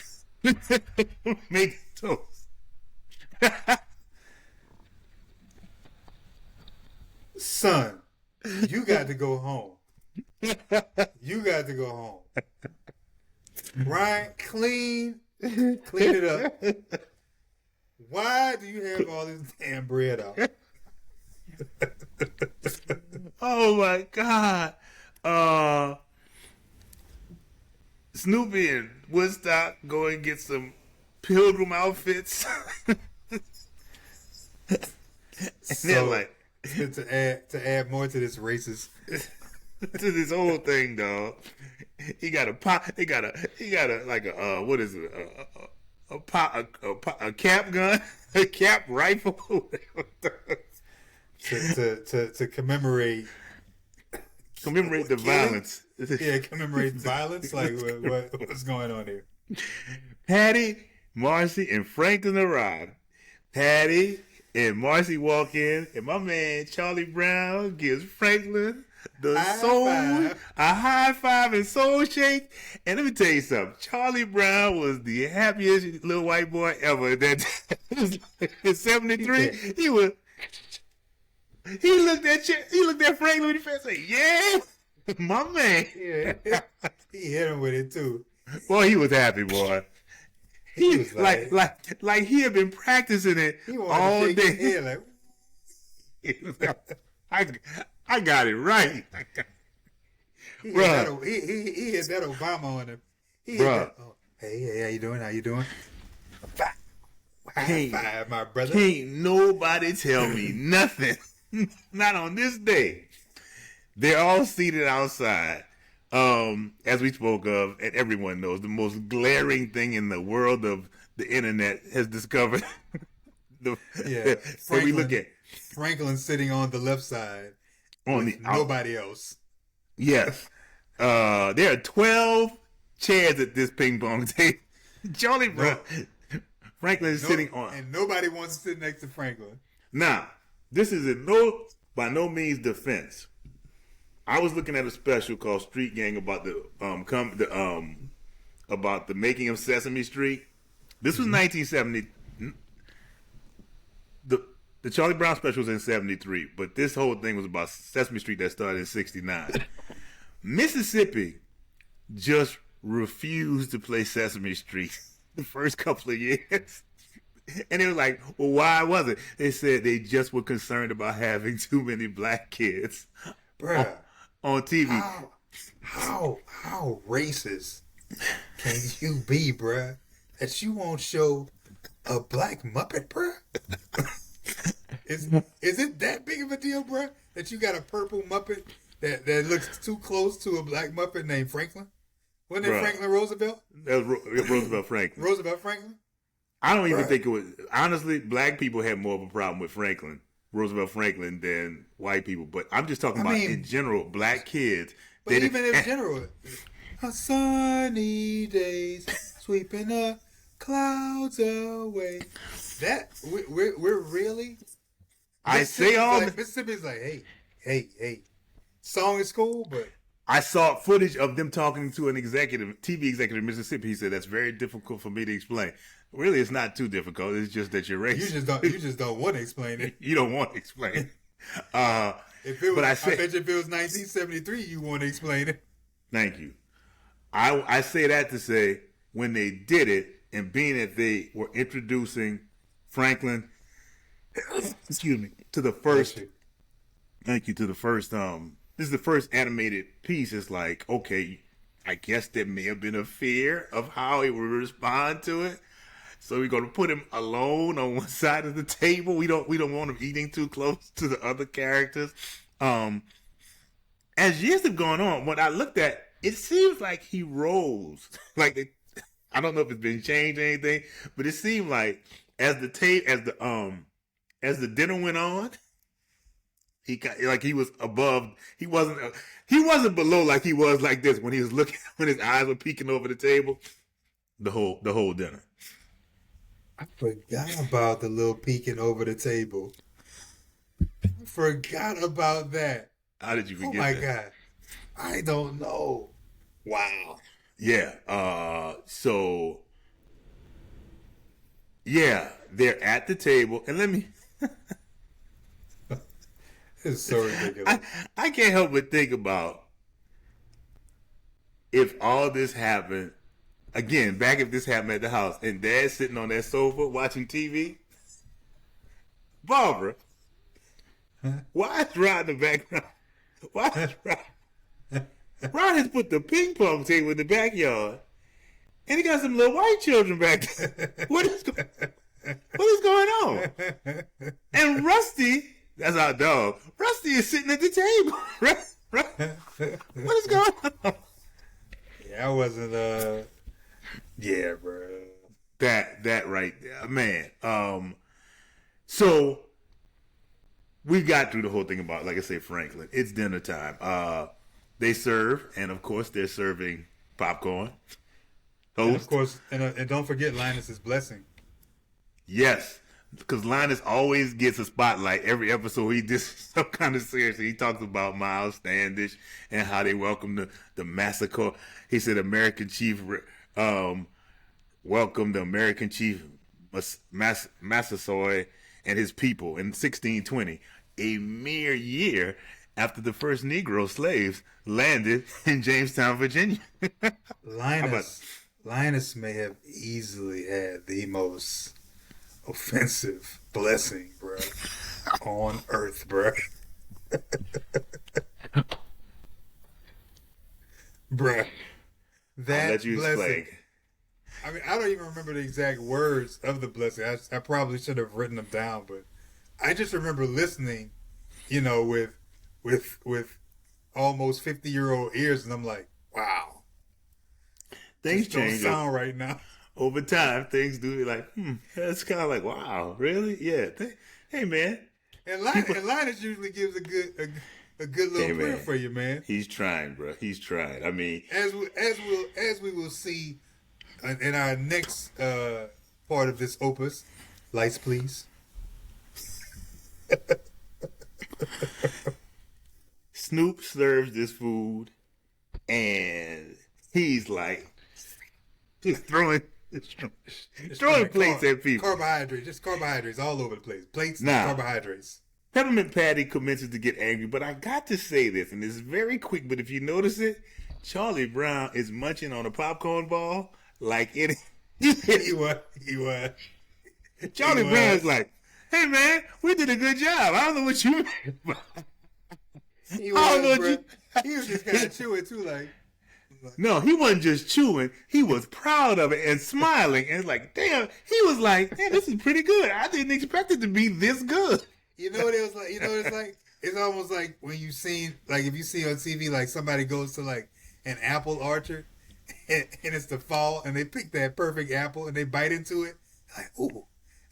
making toast. Son, you got to go home. Ryan, clean it up. Why do you have all this damn bread out? Oh my God. Snoopy and Woodstock go and get some pilgrim outfits. And they're like, to add more to this racist to this whole thing, dog. He got a what is it? A cap gun, a cap rifle. to commemorate the violence. Yeah, commemorate violence. Like what's going on here? Patty, Marcy, and Franklin arrive. Patty and Marcy walk in, and my man Charlie Brown gives Franklin a high five and soul shake. And let me tell you something. Charlie Brown was the happiest little white boy ever. That in '73, he looked at Franklin with his face and said, "Yeah, my man." Yeah, he hit him with it too. Boy, he was happy, boy. He was like he had been practicing it all day. I got it right. He hit that Obama on him. Bruh. Hey, how you doing? High five, my brother. Can't nobody tell me nothing. Not on this day. They're all seated outside. As we spoke of, and everyone knows, the most glaring thing in the world of the internet has discovered. We look at Franklin sitting on the left side, nobody else. Yes, there are 12 chairs at this ping pong table. Charlie Brown, Franklin is sitting on, and nobody wants to sit next to Franklin. Now, this is by no means defense. I was looking at a special called Street Gang about about the making of Sesame Street. This was 1970. The Charlie Brown special was in 73, but this whole thing was about Sesame Street that started in 69. Mississippi just refused to play Sesame Street the first couple of years. And it was like, well, why was it? They said they just were concerned about having too many black kids on TV. How racist can you be, bruh? That you won't show a black Muppet, bruh? Is it that big of a deal, bruh? That you got a purple Muppet that looks too close to a black Muppet named Franklin? Wasn't it Bruh. Franklin Roosevelt? That was Roosevelt Franklin. Roosevelt Franklin? I don't even Right. think it was. Honestly, black people had more of a problem with Roosevelt Franklin, than white people. But I'm just talking about mean, in general, black kids. But even in general, a sunny days sweeping the clouds away. That we're really. I say all the, Mississippi's like, hey. Song is cool, but I saw footage of them talking to an TV executive in Mississippi. He said that's very difficult for me to explain. Really, it's not too difficult. It's just that you're racist. you just don't want to explain it. You don't want to explain. If it was, But I bet you if it was 1973, you want to explain it. Thank you. I say that to say when they did it, and being that they were introducing Franklin, excuse me, to the first. Thank you to the first. This is the first animated piece. It's like, okay, I guess there may have been a fear of how he would respond to it. So we're gonna put him alone on one side of the table. We don't want him eating too close to the other characters. As years have gone on, when I looked at, it seems like he rose. I don't know if it's been changed or anything, but it seemed like as the dinner went on, he got like he was above. He wasn't below like he was like this when he was looking when his eyes were peeking over the table. The whole dinner. I forgot about the little peeking over the table. I forgot about that. How did you forget? Oh my that? God. I don't know. Wow. Yeah. So. Yeah, they're at the table, and let me. It's so ridiculous. I can't help but think about if all this happened again. Back if this happened at the house, and Dad's sitting on that sofa watching TV. Barbara, why is Rod in the background? Why is Rod? Rod has put the ping pong table in the backyard, and he got some little white children back there. What is going on? And Rusty, that's our dog. Rusty is sitting at the table. What is going on? Yeah, I wasn't. Yeah, bro. That right there, man. So we got through the whole thing about, like I say, Franklin. It's dinner time. They serve, and of course, they're serving popcorn. And of course, and don't forget Linus's blessing. Yes, because Linus always gets a spotlight every episode. He does some kind of seriously. He talks about Miles Standish and how they welcomed the massacre. He said American chief welcomed the American chief Massasoit and his people in 1620, a mere year after the first Negro slaves landed in Jamestown, Virginia. Linus may have easily had the most offensive blessing, bro, on earth, bro. Bruh. That I'll let you blessing. explain. I mean, I don't even remember the exact words of the blessing. I probably should have written them down, but I just remember listening, with almost 50-year-old ears, and I'm like, wow. Things Don't change sound right now. over time. Things do be like, That's kind of like, wow, really? Yeah. Hey, man. And Linus usually gives a good little prayer for you, man. He's trying, bro. He's trying. I mean, As we will see in our next part of this opus, lights please. Snoop serves this food, and he's like, just throwing plates at people. Carbohydrates all over the place. Plates Now, and carbohydrates. Peppermint Patty commences to get angry, but I got to say this, and it's very quick, but if you notice it, Charlie Brown is munching on a popcorn ball like it. He was. Charlie Brown's like, hey, man, we did a good job. I don't know what you mean. He I don't know was, what bro. you... He was just kind of chewing too, like. No, he wasn't just chewing. He was proud of it and smiling. And like, damn, he was like, this is pretty good. I didn't expect it to be this good. You know what it was like? You know what it's like? It's almost like when you seen, like if you see on TV, like somebody goes to like an apple orchard and it's the fall and they pick that perfect apple and they bite into it. Like, ooh,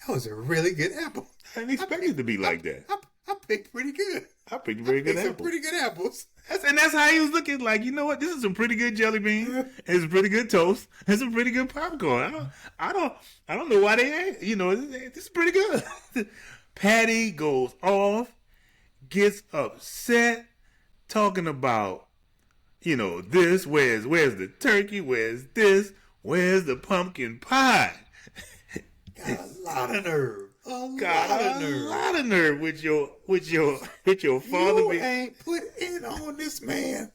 that was a really good apple. I didn't expect it to be like that. I picked pretty good. I picked very good Some apples. pretty good apples. That's how he was looking. Like, you know what? This is some pretty good jelly beans. And some pretty good toast. And some pretty good popcorn. I don't know why they ain't. You know, this is pretty good. Patty goes off, gets upset, talking about, you know, this. Where's the turkey? Where's this? Where's the pumpkin pie? Got a lot of nerve. Got a lot of nerve with your father. You ain't put in on this man.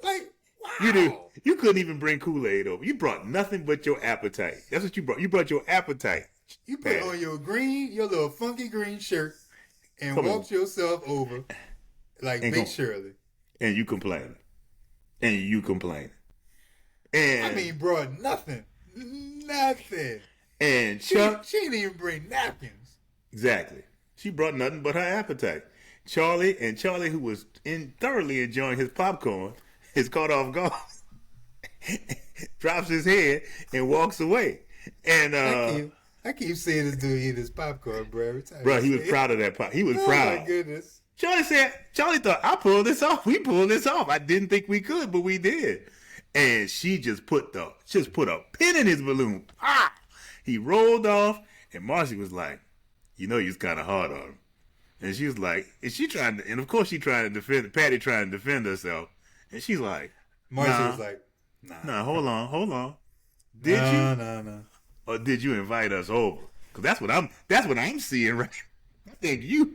Like, wow. You couldn't even bring Kool-Aid over. You brought nothing but your appetite. That's what you brought. You brought your appetite. You put on your little funky green shirt and walked yourself over like Big Shirley. And you complaining. And I mean, brought nothing. Nothing. And Chuck. She didn't even bring napkins. Exactly. She brought nothing but her appetite. Charlie, who was thoroughly enjoying his popcorn, is caught off guard, drops his head, and walks away. And I keep seeing this dude eat his popcorn, bro. Every time. Bro, he was proud of that pop. He was proud. Oh my goodness. Charlie thought, I pulled this off. We pulled this off. I didn't think we could, but we did. And she just put a pin in his balloon. Ah! He rolled off, and Marcy was like, you know, he was kind of hard on him. And she was like, and of course she trying to defend, Patty trying to defend herself. And she's like, Marcy was like, nah, hold on. Did you? No. Or did you invite us over? Because that's what I'm seeing right. I think you.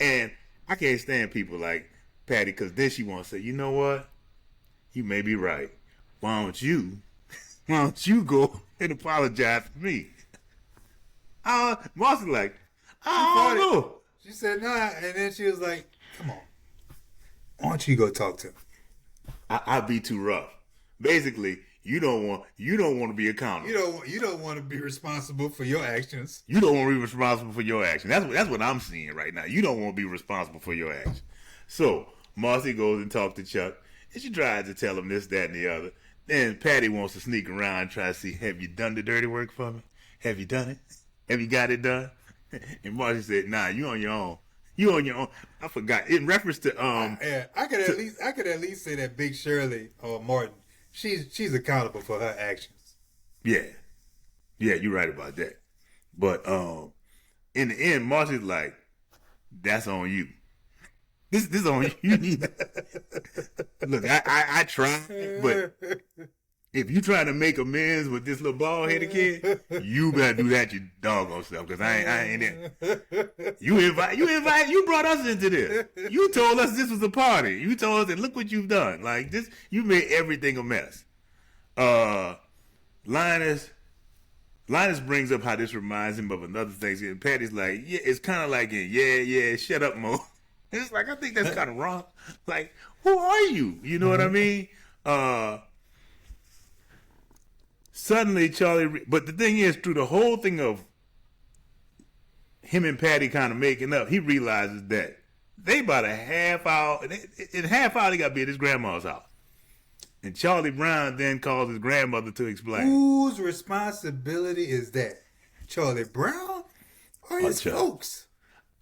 And I can't stand people like Patty, because then she wants to say, you know what? You may be right. Why don't you go and apologize for me? Marcy like, I don't know. She said, nah. And then she was like, come on. Why don't you go talk to him? I'd be too rough. Basically, you don't want to be accountable. You don't want to be responsible for your actions. You don't want to be responsible for your action. That's what I'm seeing right now. You don't want to be responsible for your action. So Marcy goes and talks to Chuck, and she tries to tell him this, that, and the other. Then Patty wants to sneak around and try to see, have you done the dirty work for me? Have you done it? Have you got it done? And Marcy said, nah, you on your own. You on your own. I forgot. In reference to yeah, I could at least say that Big Shirley or Martin, she's accountable for her actions. Yeah, you're right about that. But in the end, Marcy's like, that's on you. This is on you. Look, I tried, but if you trying to make amends with this little bald-headed kid, you better do that your doggone self, because I ain't in. You brought us into this. You told us this was a party. You told us, and look what you've done. Like this, you made everything a mess. Linus brings up how this reminds him of another Thanksgiving. Patty's like, yeah, it's kind of like yeah, shut up, Mo. It's like, I think that's kind of wrong. Like, who are you? You know what I mean? Suddenly, Charlie... But the thing is, through the whole thing of him and Patty kind of making up, he realizes that they about a half hour... In a half hour, they got to be at his grandma's house. And Charlie Brown then calls his grandmother to explain. Whose responsibility is that? Charlie Brown or his folks?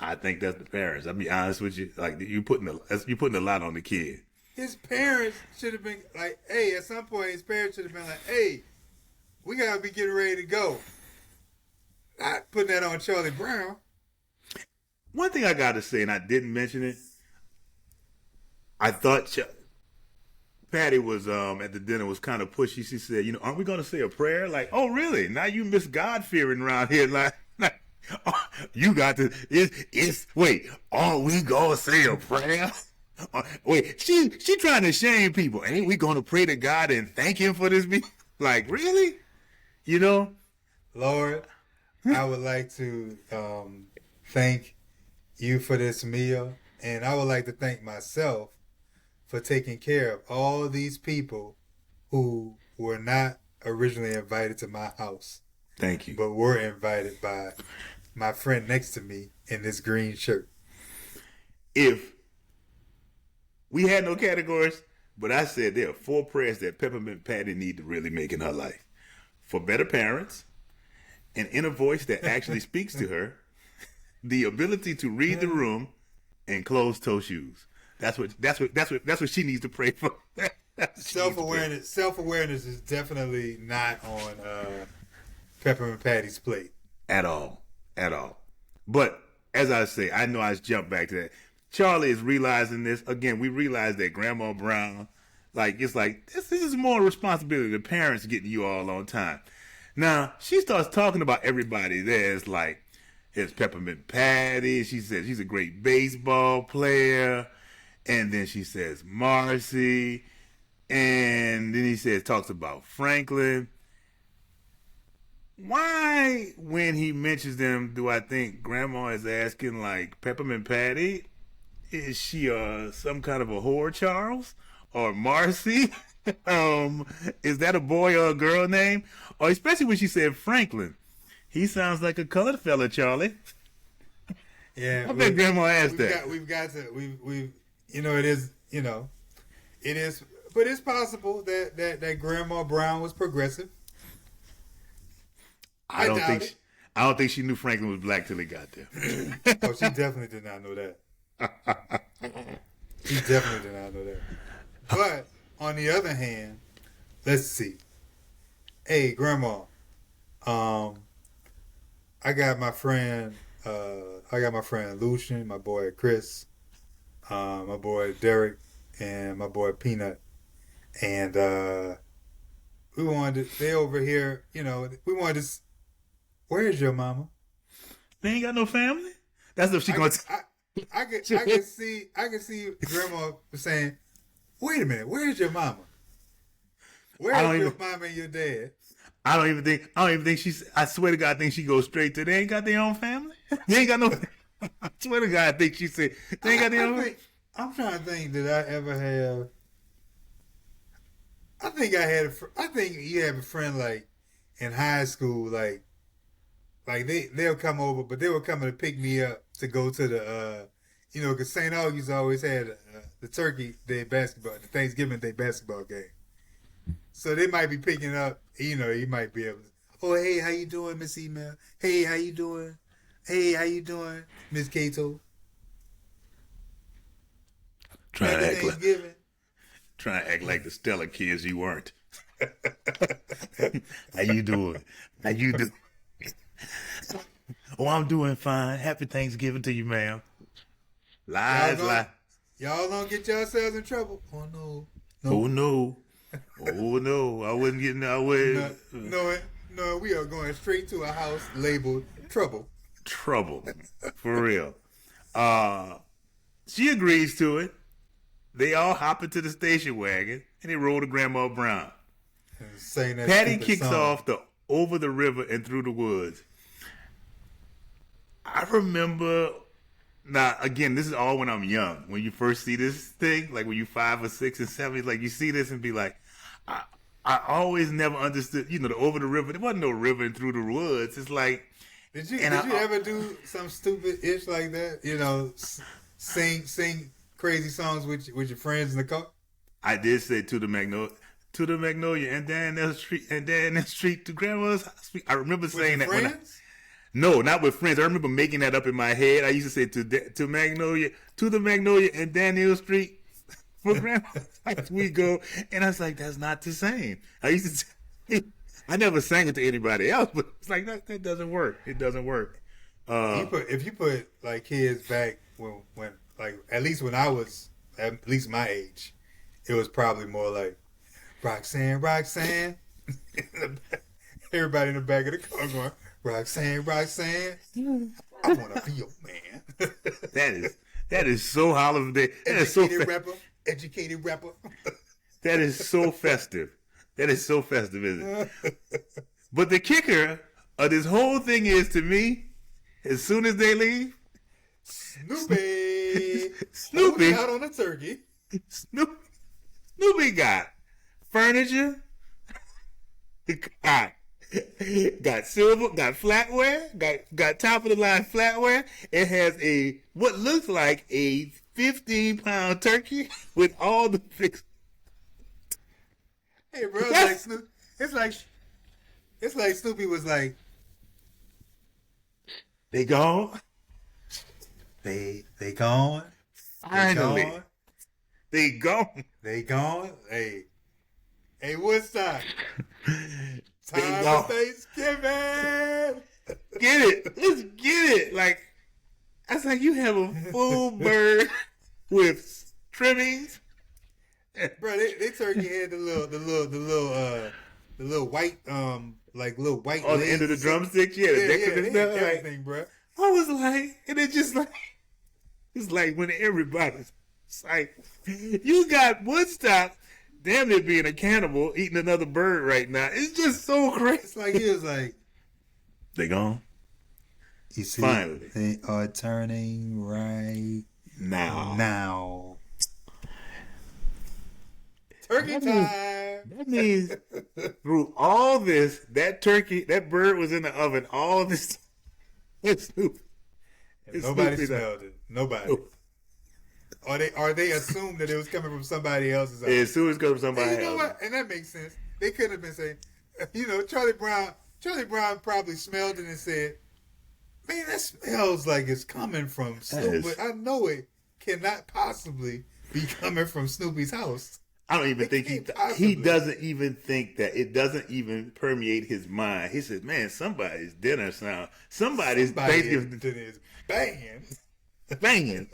I think that's the parents. I'll be honest with you. Like, you putting a lot on the kid. His parents should have been like, hey, at some point his parents should have been like, hey, we gotta be getting ready to go. Not putting that on Charlie Brown. One thing I gotta say, and I didn't mention it, I thought Patty was at the dinner was kind of pushy. She said, you know, aren't we gonna say a prayer? Like, oh really? Now you miss God fearing around here, like you got to. Wait, are we gonna say a prayer? Wait, she trying to shame people. Ain't we gonna pray to God and thank Him for this meal? Like, really? You know, Lord, I would like to thank you for this meal, and I would like to thank myself for taking care of all these people who were not originally invited to my house. Thank you. But were invited by my friend next to me in this green shirt. if we had no categories, but I said there are 4 prayers that Peppermint Patty need to really make in her life. For better parents, an inner voice that actually speaks to her, the ability to read the room, and closed-toe shoes. That's what she needs to pray for. Self-awareness is definitely not on Peppermint Patty's plate. At all. But as I say, I know I jumped back to that. Charlie is realizing this. Again, we realize that Grandma Brown, this is more responsibility. The parents getting you all on time. Now, she starts talking about everybody there. It's Peppermint Patty. She says she's a great baseball player. And then she says Marcy. And then talks about Franklin. Why, when he mentions them, do I think Grandma is asking, Peppermint Patty, is she some kind of a whore, Charles? Or Marcy? Is that a boy or a girl name? Or especially when she said Franklin. He sounds like a colored fella, Charlie. Yeah. I bet Grandma asked that. It is, but it's possible that Grandma Brown was progressive. I don't think she knew Franklin was black till he got there. Oh, she definitely did not know that. She definitely did not know that. But on the other hand, let's see. Hey, Grandma, I got my friend Lucian, my boy Chris, my boy Derek, and my boy Peanut, and they over here, we wanted to. Where's your mama? They ain't got no family. That's what she going to. I can see Grandma saying, "Wait a minute, where's your mama? Where's your mama and your dad?" I don't even think she's. I swear to God, I think she goes straight to. They ain't got their own family. They ain't got no. I swear to God, I think she said they ain't got their own. I'm trying to think. Did I ever have? I think I had. I think you have a friend in high school, they'll come over, but they were coming to pick me up to go to the, because St. Augustine always had the Turkey Day basketball, the Thanksgiving Day basketball game. So they might be picking up, you might be able to, oh, hey, how you doing, Miss Email? Hey, how you doing? Hey, how you doing, Miss Cato? Trying to act like the Stella kids you weren't. How you doing? How you doing? Oh, I'm doing fine. Happy Thanksgiving to you, ma'am. Lies. Y'all don't get yourselves in trouble. Oh, no. Oh, no. Oh, no. I wasn't getting that way. No, we are going straight to a house labeled trouble. Trouble. For real. She agrees to it. They all hop into the station wagon, and they roll to Grandma Brown. Patty kicks off the Over the River and Through the Woods. I remember, now again, this is all when I'm young. When you first see this thing, when you're 5 or 6 and 7, you see this and be like, I always never understood, the Over the River. There wasn't no river and Through the Woods. It's like, did you ever do some stupid ish like that? Sing crazy songs with your friends in the car? I did say to the Magnolia, and then the street to Grandma's house. I remember saying that friends? No, not with friends. I remember making that up in my head. I used to say to the Magnolia and Daniel Street for Grandma's house we go, and I was like, that's not the same. I used to. I never sang it to anybody else, but it's like that doesn't work. It doesn't work. If you put kids back when at least when I was at least my age, it was probably more like Roxanne. Everybody in the back of the car going, Roxanne, I want to be your man. That is so holiday. Educated rapper. That is so festive. That is so festive, isn't it? But the kicker of this whole thing is, to me, as soon as they leave, Snoopy out on a turkey. Snoopy got furniture, got silver, got flatware, got top of the line flatware. It has what looks like a 15-pound turkey with all the fix. Hey, bro, it's like Snoop. It's like Snoopy was like, They gone. they gone. Finally. They gone. They gone. They gone. Hey, Woodstock. Time gone. for Thanksgiving. Get it. Let's get it. Like, I was like, you have a full bird with trimmings. Bro, they turkey had the little white like little white On the end of the drumsticks, yeah, the decorative they had stuff. Like, everything, bro. I was like, and it just like, it's like when everybody's, it's like, you got Woodstock damn near being a cannibal eating another bird right now. It's just so crazy. It's like he was like, They gone you see, Finally. they are turning right now. now. Turkey time. That means through all this, that turkey, that bird was in the oven all this. It's Snoopy. It's Nobody Snoopy smelled it. Nobody. Nope. Or they assumed that it was coming from somebody else's house. As soon as it goes to somebody And you know else. what? And that makes sense. They couldn't have been saying, you know, Charlie Brown probably smelled it and said, man, that smells like it's coming from Snoopy. is- I know it cannot possibly be coming from Snoopy's house. I don't even It think can't he possibly. doesn't even think that. It doesn't even permeate his mind. He says, man, somebody's dinner sound. Somebody's Thanksgiving is banging. banging.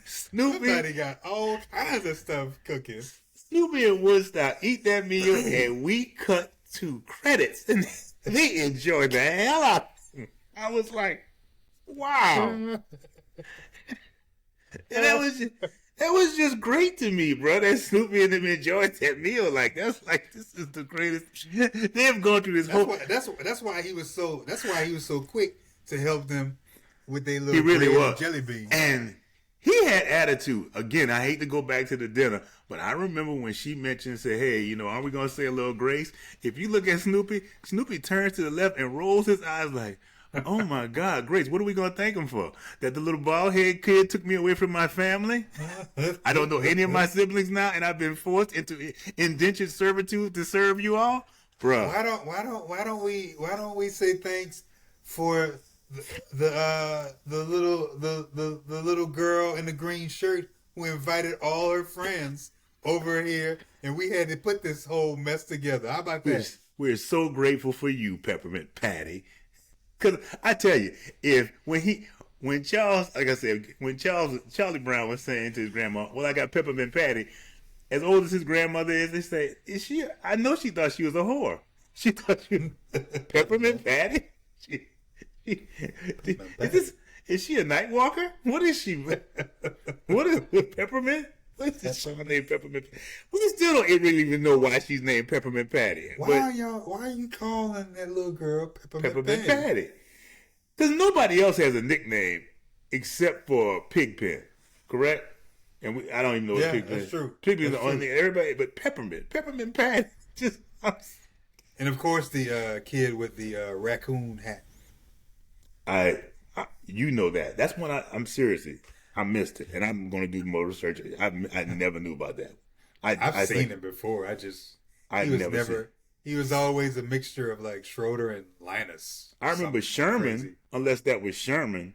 Somebody Snoopy, got all kinds of stuff cooking. Snoopy and Woodstock eat that meal and we cut to credits and they enjoyed the hell out of it. I was like, wow. And that was just great to me, bro. That Snoopy and them enjoyed that meal. Like this is the greatest. They have gone through this whole. That's why he was so quick to help them with their little He really bread was and jelly beans. and he had attitude. Again, I hate to go back to the dinner, but I remember when she mentioned, said, "Hey, you know, are we gonna say a little grace?" If you look at Snoopy, Snoopy turns to the left and rolls his eyes like, "Oh my God, Grace, what are we gonna thank him for? That the little bald head kid took me away from my family? I don't know any of my siblings now, and I've been forced into indentured servitude to serve you all, bruh." Why don't we say thanks for the little girl in the green shirt who invited all her friends over here, and we had to put this whole mess together. How about that? We're so grateful for you, Peppermint Patty. Because I tell you, when Charlie Brown was saying to his grandma, "Well, I got Peppermint Patty," as old as his grandmother is, they say, "Is she?" I know she thought she was a whore. She thought she was Peppermint Patty. Is she a night walker? What is she? What is Peppermint? What's this show named Peppermint? We still don't really even know why she's named Peppermint Patty. Why are you calling that little girl Peppermint Patty? Because nobody else has a nickname except for Pigpen, correct? And I don't even know what Pigpen is. That's true. Pigpen's the That's only true. thing. Everybody, but Peppermint Patty. Just And of course, the kid with the raccoon hat. you know that. That's when I'm seriously, I missed it, and I'm going to do more research. I never knew about that. I've seen him before. He was always a mixture of like Schroeder and Linus. I remember Sherman, crazy. unless that was Sherman.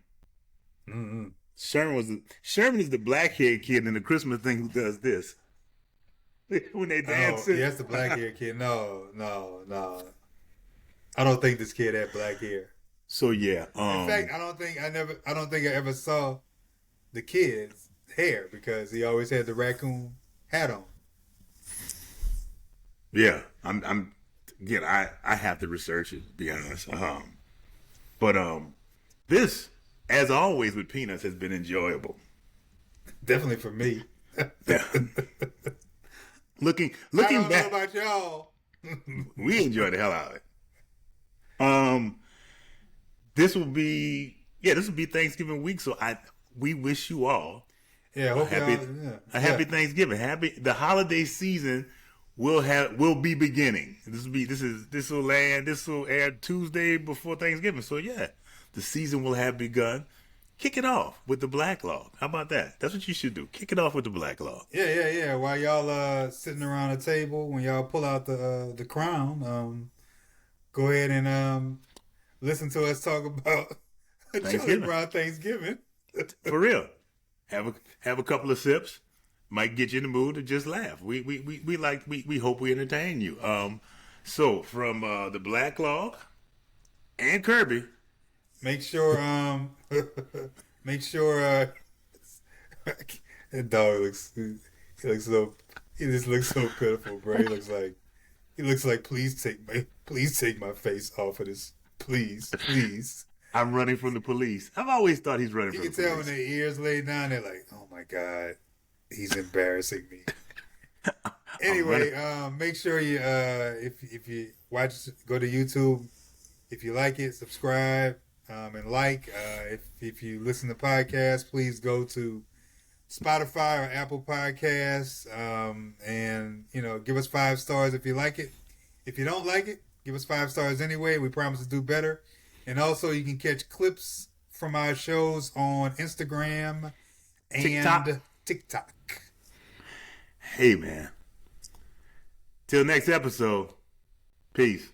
Mm-hmm. Sherman is the black haired kid in the Christmas thing who does this. When they dance. Oh, that's the black hair kid. No. I don't think this kid had black hair. So yeah. In fact, I don't think I ever saw the kid's hair because he always had the raccoon hat on. Yeah, I'm again. I have to research it. To be honest. But this, as always with Peanuts, has been enjoyable. Definitely for me. Yeah. Looking I don't back, know about y'all. we enjoyed the hell out of it. This will be Thanksgiving week. So we wish you all Yeah, hope a happy Thanksgiving. The holiday season will be beginning. This will air Tuesday before Thanksgiving. So yeah, the season will have begun. kick it off with the Black Log. How about that? That's what you should do. Kick it off with the Black Log. Yeah. While y'all sitting around the table, when y'all pull out the crown, go ahead and listen to us talk about Charlie Brown Thanksgiving. For real. Have a couple of sips. Might get you in the mood to just laugh. We hope we entertain you. So from the Black Log and Kirby. Make sure that dog he just looks so pitiful, bro. He looks like please take my face off of this. Please. I'm running from the police. I've always thought he's running from the police. You can tell when their ears lay down, they're like, oh my God, he's embarrassing me. Anyway, make sure you if you watch, go to YouTube. If you like it, subscribe and like. If you listen to podcasts, please go to Spotify or Apple Podcasts and give us 5 stars if you like it. If you don't like it, give us 5 stars anyway. We promise to do better. And also, you can catch clips from our shows on Instagram and TikTok. Hey, man. Till next episode. Peace.